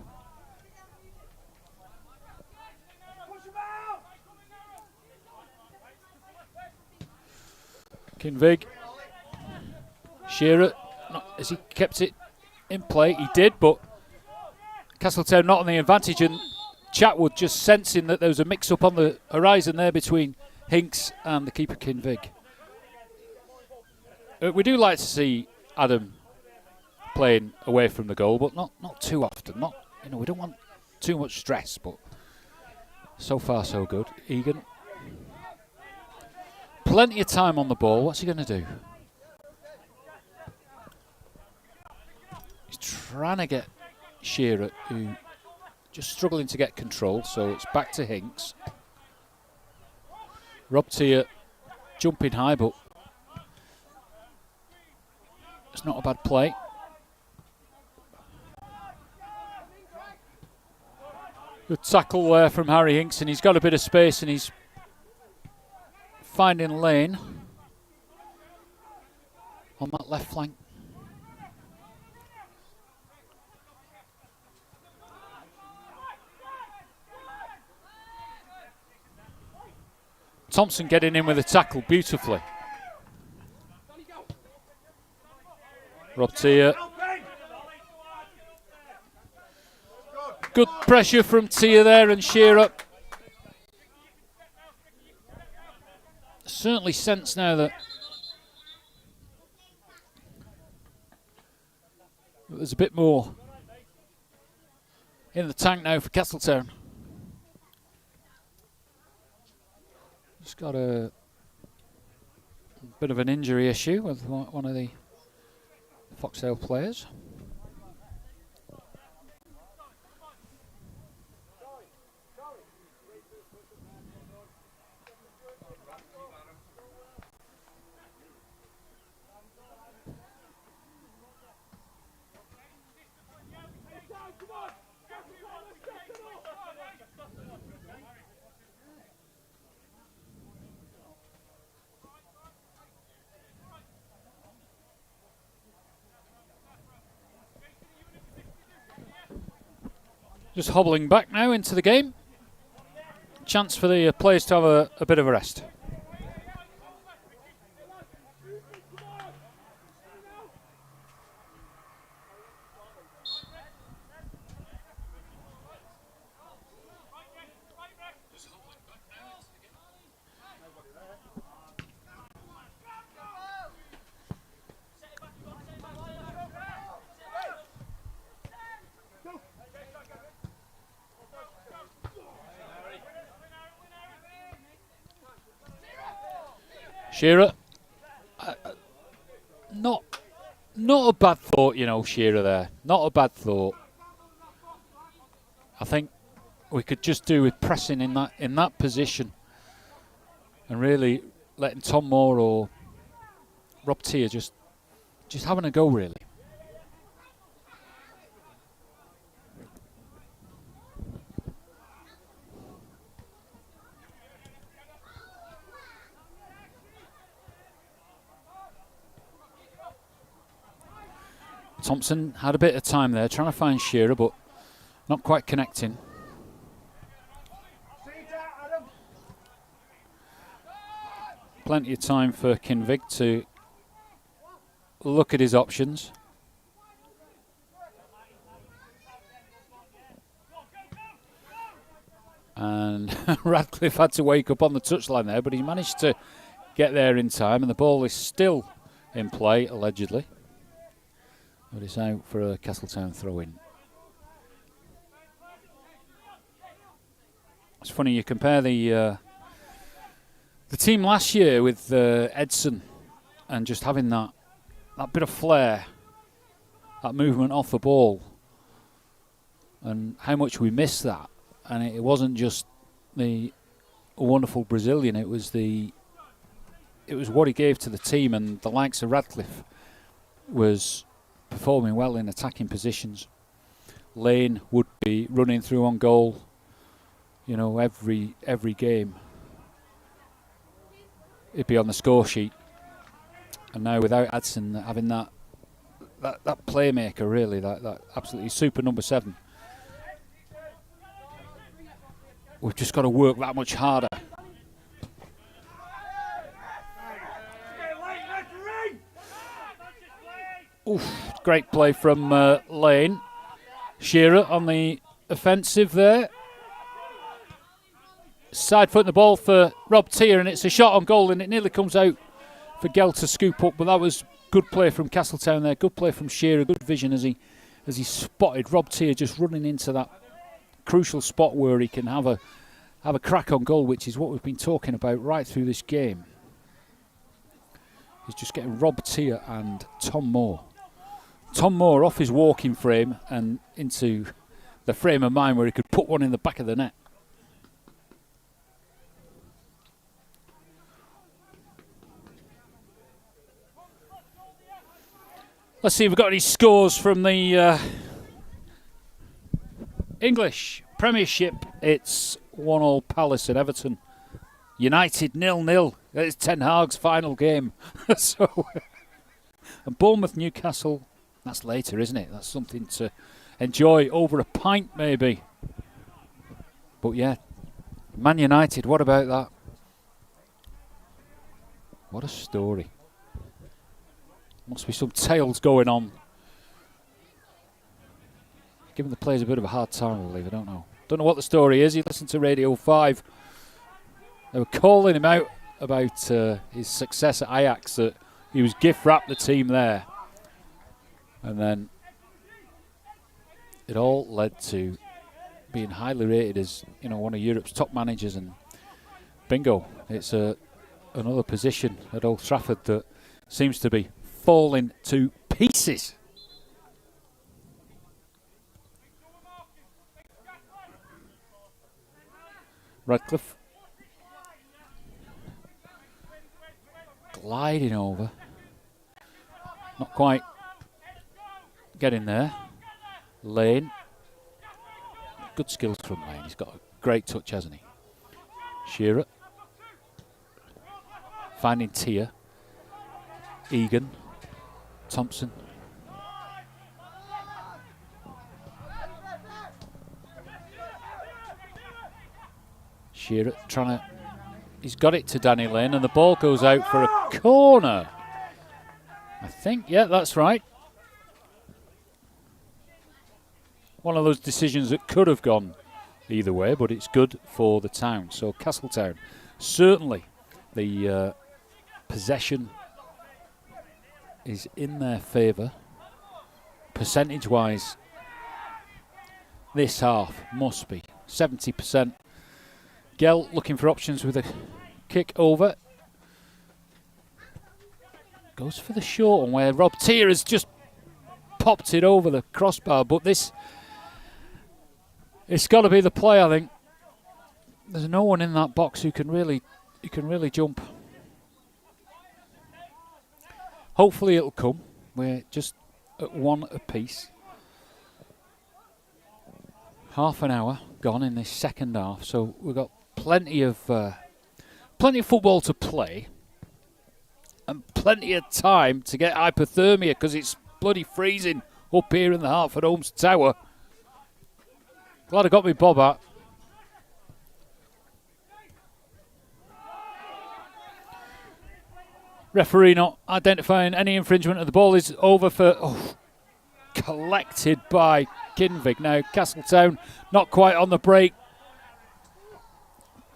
Kinvig. Shearer, has he kept it in play? He did, but Castletown not on the advantage, and Chatwood just sensing that there was a mix-up on the horizon there between Hinks and the keeper Kinvig. We do like to see Adam playing away from the goal, but not too often. We don't want too much stress, but so far so good. Egan, plenty of time on the ball. What's he going to do? He's trying to get Shearer, who just struggling to get control, so it's back to Hinks. Rob Tier jumping high, but it's not a bad play. Good tackle there from Harry Hinks, and he's got a bit of space, and he's finding lane on that left flank. Thompson getting in with a tackle beautifully. Rob Tier. Good pressure from Tier there, and Shearer. Certainly sense now that there's a bit more in the tank now for Castletown. Just got a bit of an injury issue with one of the Foxdale players. Just hobbling back now into the game. Chance for the players to have a bit of a rest. Shearer, not a bad thought, Shearer there. Not a bad thought. I think we could just do with pressing in that position, and really letting Tom Moore or Rob Tier just having a go really. Thompson had a bit of time there trying to find Shearer, but not quite connecting. Plenty of time for Kinvig to look at his options. And Radcliffe had to wake up on the touchline there, but he managed to get there in time, and the ball is still in play, allegedly. But it's out for a Castletown throw-in. It's funny, you compare the team last year with Edson, and just having that bit of flair, that movement off the ball, and how much we missed that. And it wasn't just the a wonderful Brazilian. It was what he gave to the team, and the likes of Radcliffe was performing well in attacking positions. Lane would be running through on goal, you know, every game. He'd be on the score sheet. And now without Adson having that playmaker, really, that absolutely super number 7, we've just got to work that much harder. Oof, great play from Lane. Shearer on the offensive there. Side footing the ball for Rob Tier, and it's a shot on goal, and it nearly comes out for Gell to scoop up, but that was good play from Castletown there. Good play from Shearer, good vision as he spotted Rob Tier just running into that crucial spot where he can have a crack on goal, which is what we've been talking about right through this game. He's just getting Rob Tier and Tom Moore. Tom Moore off his walking frame and into the frame of mind where he could put one in the back of the net. Let's see if we've got any scores from the English Premiership. It's 1-1 Palace and Everton. United 0-0. It's Ten Hag's final game. And Bournemouth Newcastle. That's later, isn't it? That's something to enjoy over a pint, maybe. But yeah, Man United, what about that? What a story. Must be some tales going on. Giving the players a bit of a hard time, I believe. I don't know. Don't know what the story is. You listen to Radio 5. They were calling him out about his success at Ajax. That he was gift-wrapped the team there. And then it all led to being highly rated as, you know, one of Europe's top managers. And bingo, it's another position at Old Trafford that seems to be falling to pieces. Radcliffe gliding over, not quite getting there. Lane, good skills from Lane. He's got a great touch, hasn't he? Shearer finding Tier. Egan, Thompson. Shearer trying to... He's got it to Danny Lane, and the ball goes out for a corner. I think, yeah, that's right. One of those decisions that could have gone either way, but it's good for the town. So Castletown, certainly the possession is in their favour. Percentage-wise, this half must be 70%. Gell looking for options with a kick over. Goes for the short one where Rob Tier has just popped it over the crossbar, but it's got to be the play, I think. There's no one in that box who can really jump. Hopefully it'll come. We're just at 1 apiece. Half an hour gone in this second half, so we've got plenty of football to play and plenty of time to get hypothermia because it's bloody freezing up here in the Hartford Holmes Tower. Glad I got my bob out. Referee not identifying any infringement, and the ball is over for... collected by Kinvig. Now Castletown not quite on the break.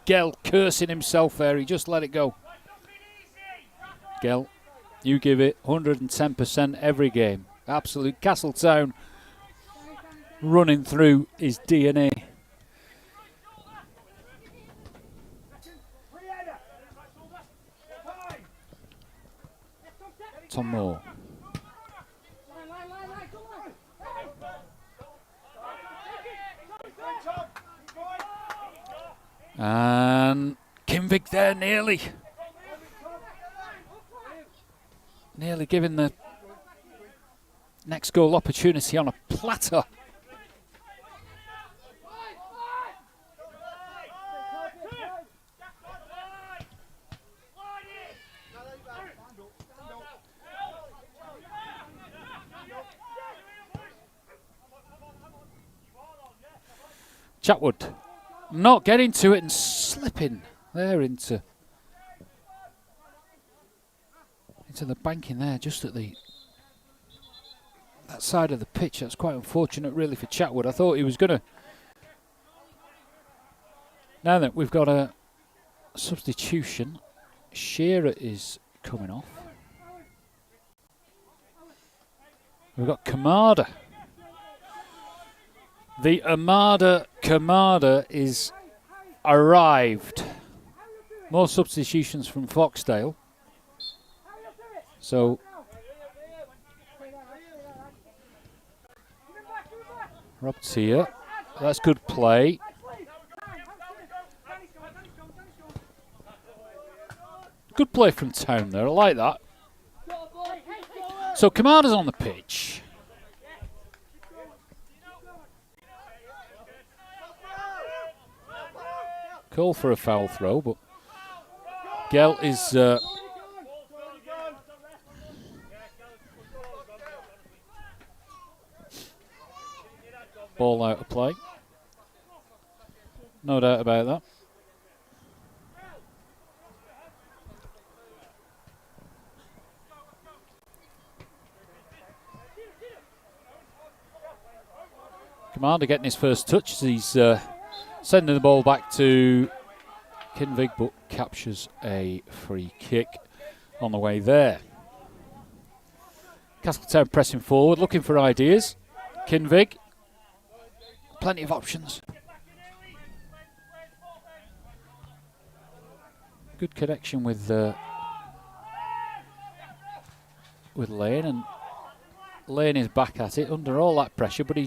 Gell cursing himself there. He just let it go. Gell, you give it 110% every game. Absolute Castletown running through his DNA. Tom Moore. And Kinvig there nearly giving the next goal opportunity on a platter. Chatwood not getting to it and slipping there into the banking there, just at that side of the pitch. That's quite unfortunate really for Chatwood. I thought he was going to. Now that we've got a substitution, Shearer is coming off. We've got Kamada. The Armada Kamada is arrived. More substitutions from Foxdale. So Rob's here. That's good play. Good play from Town there. I like that. So Kamada's on the pitch. Call for a foul throw, but Gell is ball out of play. No doubt about that. Commander getting his first touch as he's sending the ball back to Kinvig, but captures a free kick on the way there. Castletown pressing forward, looking for ideas. Kinvig, plenty of options. Good connection with Lane, and Lane is back at it under all that pressure, but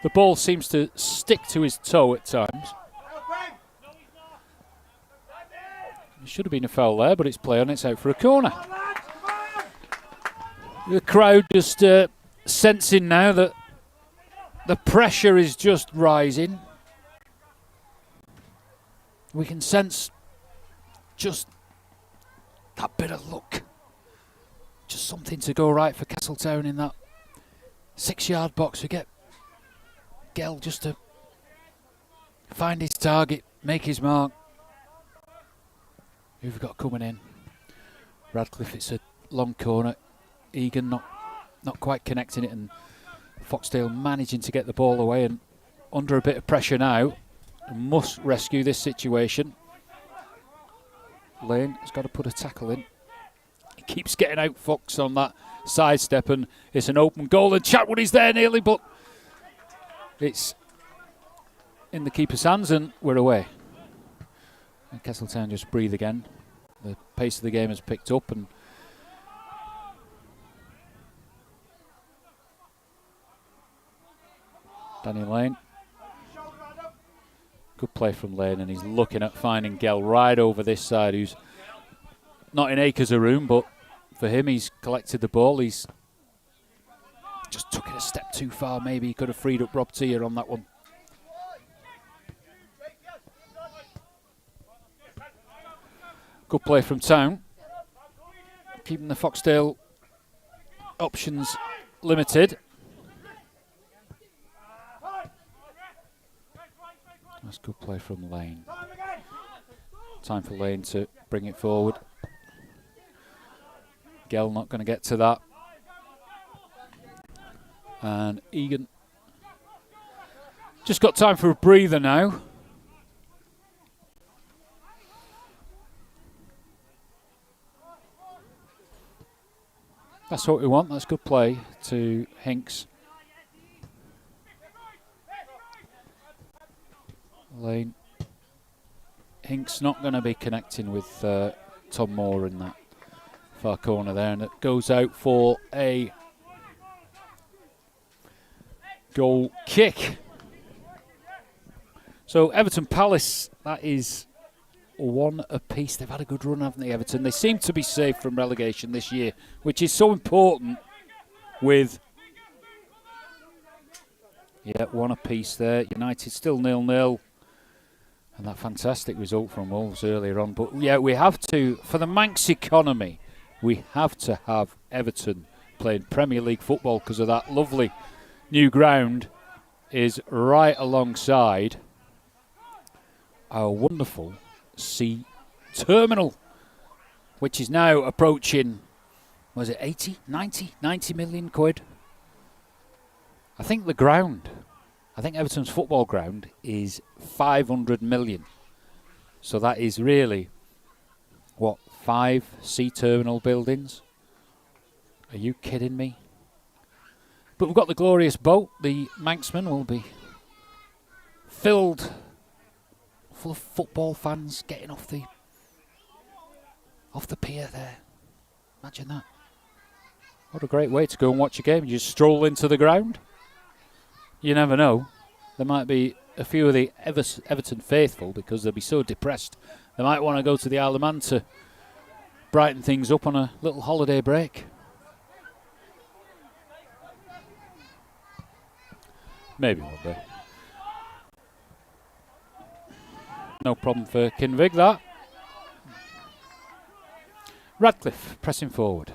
the ball seems to stick to his toe at times. It should have been a foul there, but it's play on, it's out for a corner. The crowd just sensing now that the pressure is just rising. We can sense just that bit of luck. Just something to go right for Castletown in that 6-yard box. We get Gell just to find his target, make his mark. Who've we got coming in? Radcliffe, it's a long corner. Egan not quite connecting it, and Foxdale managing to get the ball away and under a bit of pressure now. Must rescue this situation. Lane has got to put a tackle in. He keeps getting out Fox on that sidestep, and it's an open goal, and Chatwood is there nearly, but it's in the keeper's hands and we're away. And Castletown just breathe again. The pace of the game has picked up, and Danny Lane. Good play from Lane, and he's looking at finding Gell right over this side, who's not in acres of room, but for him, he's collected the ball. He's just took it a step too far. Maybe he could have freed up Rob Tier on that one. Good play from Town. Keeping the Foxdale options limited. That's good play from Lane. Time for Lane to bring it forward. Gell not going to get to that. And Egan just got time for a breather now. That's what we want. That's good play to Hinks. Lane. Hinks not going to be connecting with Tom Moore in that far corner there, and it goes out for a goal kick. So Everton Palace, that is 1 apiece. They've had a good run, haven't they, Everton? They seem to be safe from relegation this year, which is so important with... Yeah, 1 apiece there. United still 0-0. And that fantastic result from Wolves earlier on. But yeah, we have to, for the Manx economy, we have to have Everton playing Premier League football because of that lovely new ground is right alongside our wonderful sea terminal, which is now approaching, was it 80, 90 million quid? I think the ground, I think Everton's football ground is 500 million. So that is really, what, 5 sea terminal buildings? Are you kidding me? But we've got the glorious boat. The Manxman will be filled full of football fans getting off the pier there. Imagine that. What a great way to go and watch a game. You just stroll into the ground. You never know. There might be a few of the Everton faithful, because they'll be so depressed, they might want to go to the Isle of Man to brighten things up on a little holiday break. Maybe one day. No problem for Kinvig, that. Radcliffe pressing forward.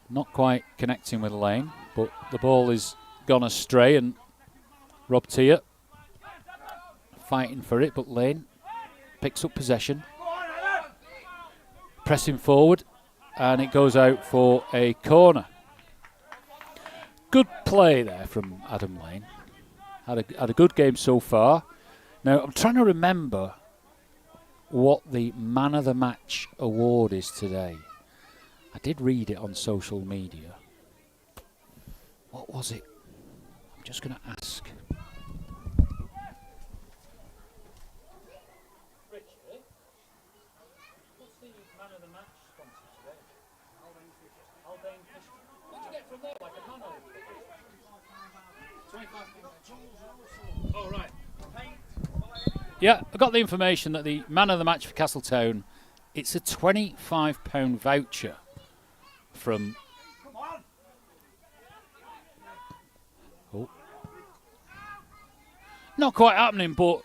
Not quite connecting with Lane, but the ball is gone astray, and Rob Tier fighting for it, but Lane picks up possession. Pressing forward, and it goes out for a corner. Good play there from Adam Lane. Had a good game so far. Now, I'm trying to remember what the Man of the Match award is today. I did read it on social media. What was it? I'm just going to ask. Richard, what's the Man of the Match sponsor today? Albane Fish. What do you get from there? Like a man or 25. Oh, right. Yeah, I got the information that the Man of the Match for Castletown, it's a £25 voucher from... Oh. Not quite happening, but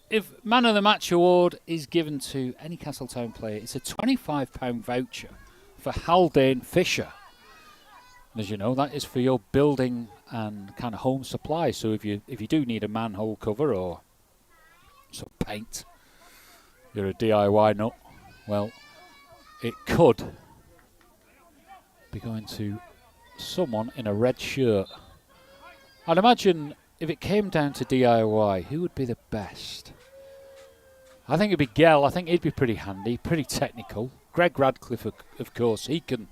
if Man of the Match award is given to any Castletown player, it's a £25 voucher for Haldane Fisher. And as you know, that is for your building and kind of home supply. So if you do need a manhole cover or some paint, you're a DIY nut, well, it could be going to someone in a red shirt. I'd imagine if it came down to DIY, who would be the best? I think it'd be Gell. I think he'd be pretty handy, pretty technical. Greg Radcliffe, of course, he can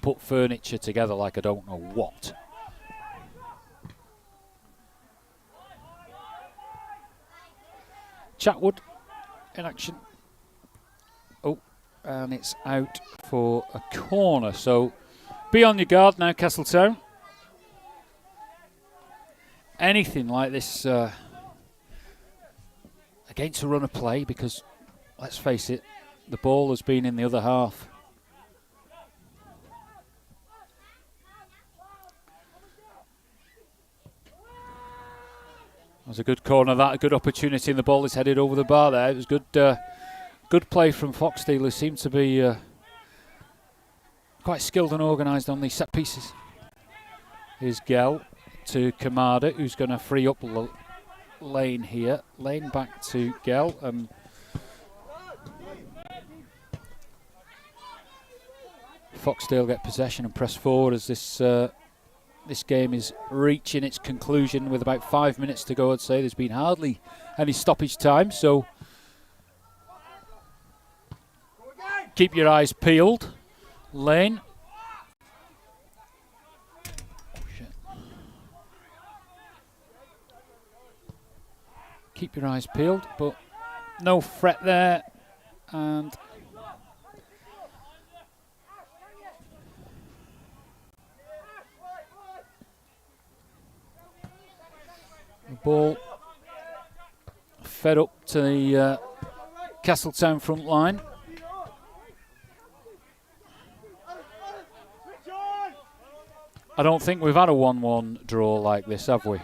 put furniture together like I don't know what. Chatwood in action. Oh, and it's out for a corner. So be on your guard now, Castletown. Anything like this against a run of play, because let's face it, the ball has been in the other half. That was a good corner, that a good opportunity, and the ball is headed over the bar there. It was good play from Foxdale, who seemed to be quite skilled and organised on these set pieces. Here's Gell to Kamada, who's going to free up Lane here. Lane back to Gell, and Foxdale get possession and press forward as this game is reaching its conclusion with about 5 minutes to go. I'd say there's been hardly any stoppage time, so keep your eyes peeled. Lane. Oh, shit. Keep your eyes peeled, but no threat there. And the ball fed up to the Castletown front line. I don't think we've had a 1-1 draw like this, have we?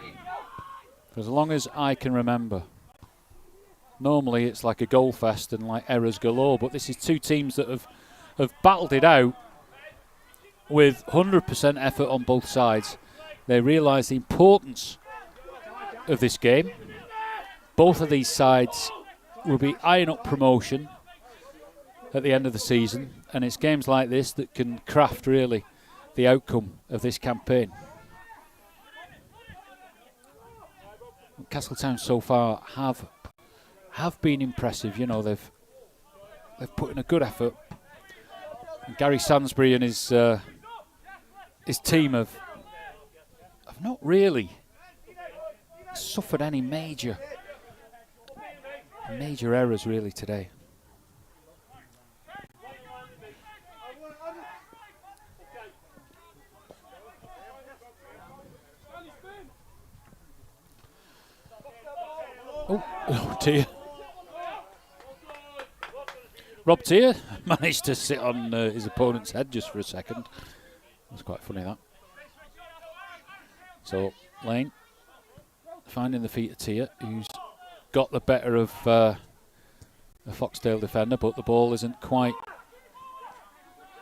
For as long as I can remember. Normally it's like a goal fest and like errors galore, but this is two teams that have battled it out with 100% effort on both sides. They realise the importance of this game. Both of these sides will be eyeing up promotion at the end of the season, and it's games like this that can craft really the outcome of this campaign. Castletown so far have been impressive. You know, they've put in a good effort. And Gary Sansbury and his team have not really suffered any major errors really today. Oh dear. Rob Tier managed to sit on his opponent's head just for a second. That's quite funny, that. So Lane finding the feet of Tier, who's got the better of a Foxdale defender, but the ball isn't quite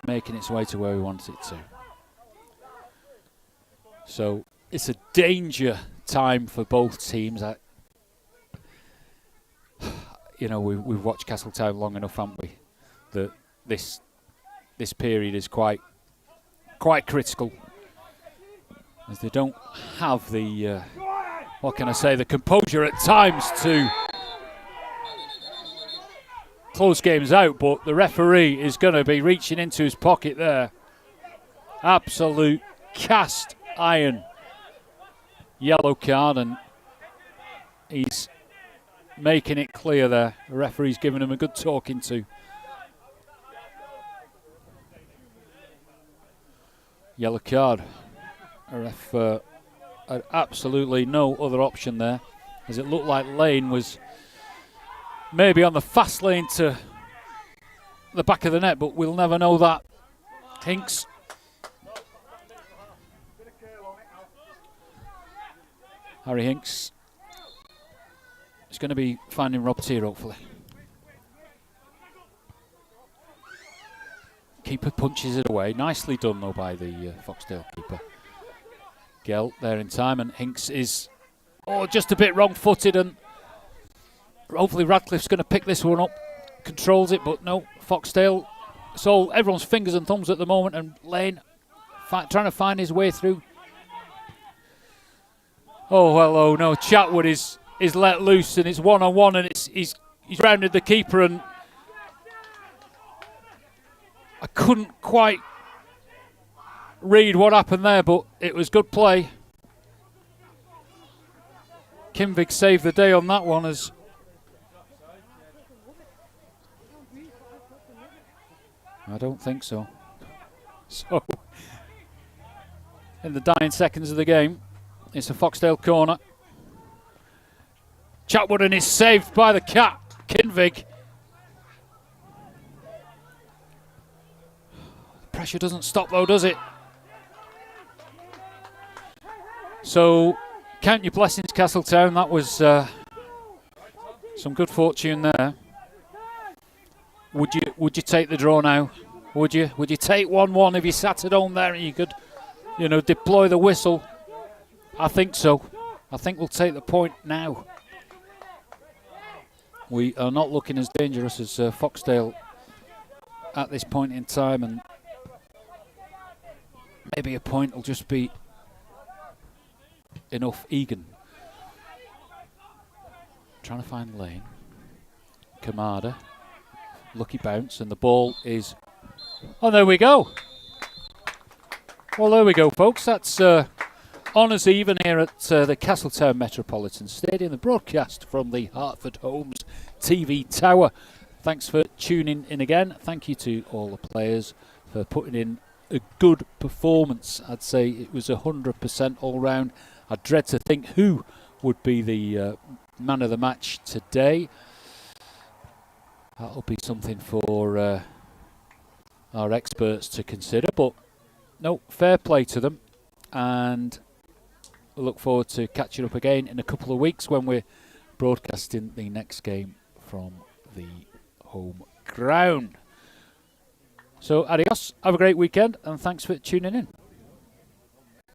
making its way to where we want it to. So it's a danger time for both teams. You know, we've watched Castletown long enough, haven't we? That this period is quite critical, as they don't have the what can I say, the composure at times to close games out. But the referee is going to be reaching into his pocket there. Absolute cast iron yellow card, and he's making it clear there. The referee's giving him a good talking to. Yellow card. A ref had absolutely no other option there, as it looked like Lane was maybe on the fast lane to the back of the net, but we'll never know that. Hinks. Harry Hinks is going to be finding Rob Tier, hopefully. Keeper punches it away. Nicely done, though, by the Foxdale keeper. Gell there in time, and Hinks is just a bit wrong-footed, and hopefully Radcliffe's going to pick this one up. Controls it, but no, Foxdale. So everyone's fingers and thumbs at the moment, and Lane trying to find his way through. Oh, hello, no, Chatwood is let loose, and it's one-on-one, and he's rounded the keeper, and I couldn't quite read what happened there, but it was good play. Kimvig saved the day on that one, as I don't think so. So, in the dying seconds of the game, it's a Foxdale corner. Chatwood, and is saved by the cat, Kinvig. Pressure doesn't stop though, does it? So, count your blessings, Castletown. That was some good fortune there. Would you take the draw now? Would you take 1-1 if you sat at home there and you could, deploy the whistle? I think so. I think we'll take the point now. We are not looking as dangerous as Foxdale at this point in time, and maybe a point will just be enough. Egan trying to find Lane. Kamada, lucky bounce, and the ball is... Oh, there we go. Well, there we go, folks. That's honours even here at the Castletown Metropolitan Stadium, the broadcast from the Hartford Homes TV Tower. Thanks for tuning in again. Thank you to all the players for putting in a good performance. I'd say it was 100% all round. I dread to think who would be the man of the match today. That'll be something for our experts to consider. But no, fair play to them. And we look forward to catching up again in a couple of weeks when we're broadcasting the next game from the home ground. So adios, have a great weekend, and thanks for tuning in.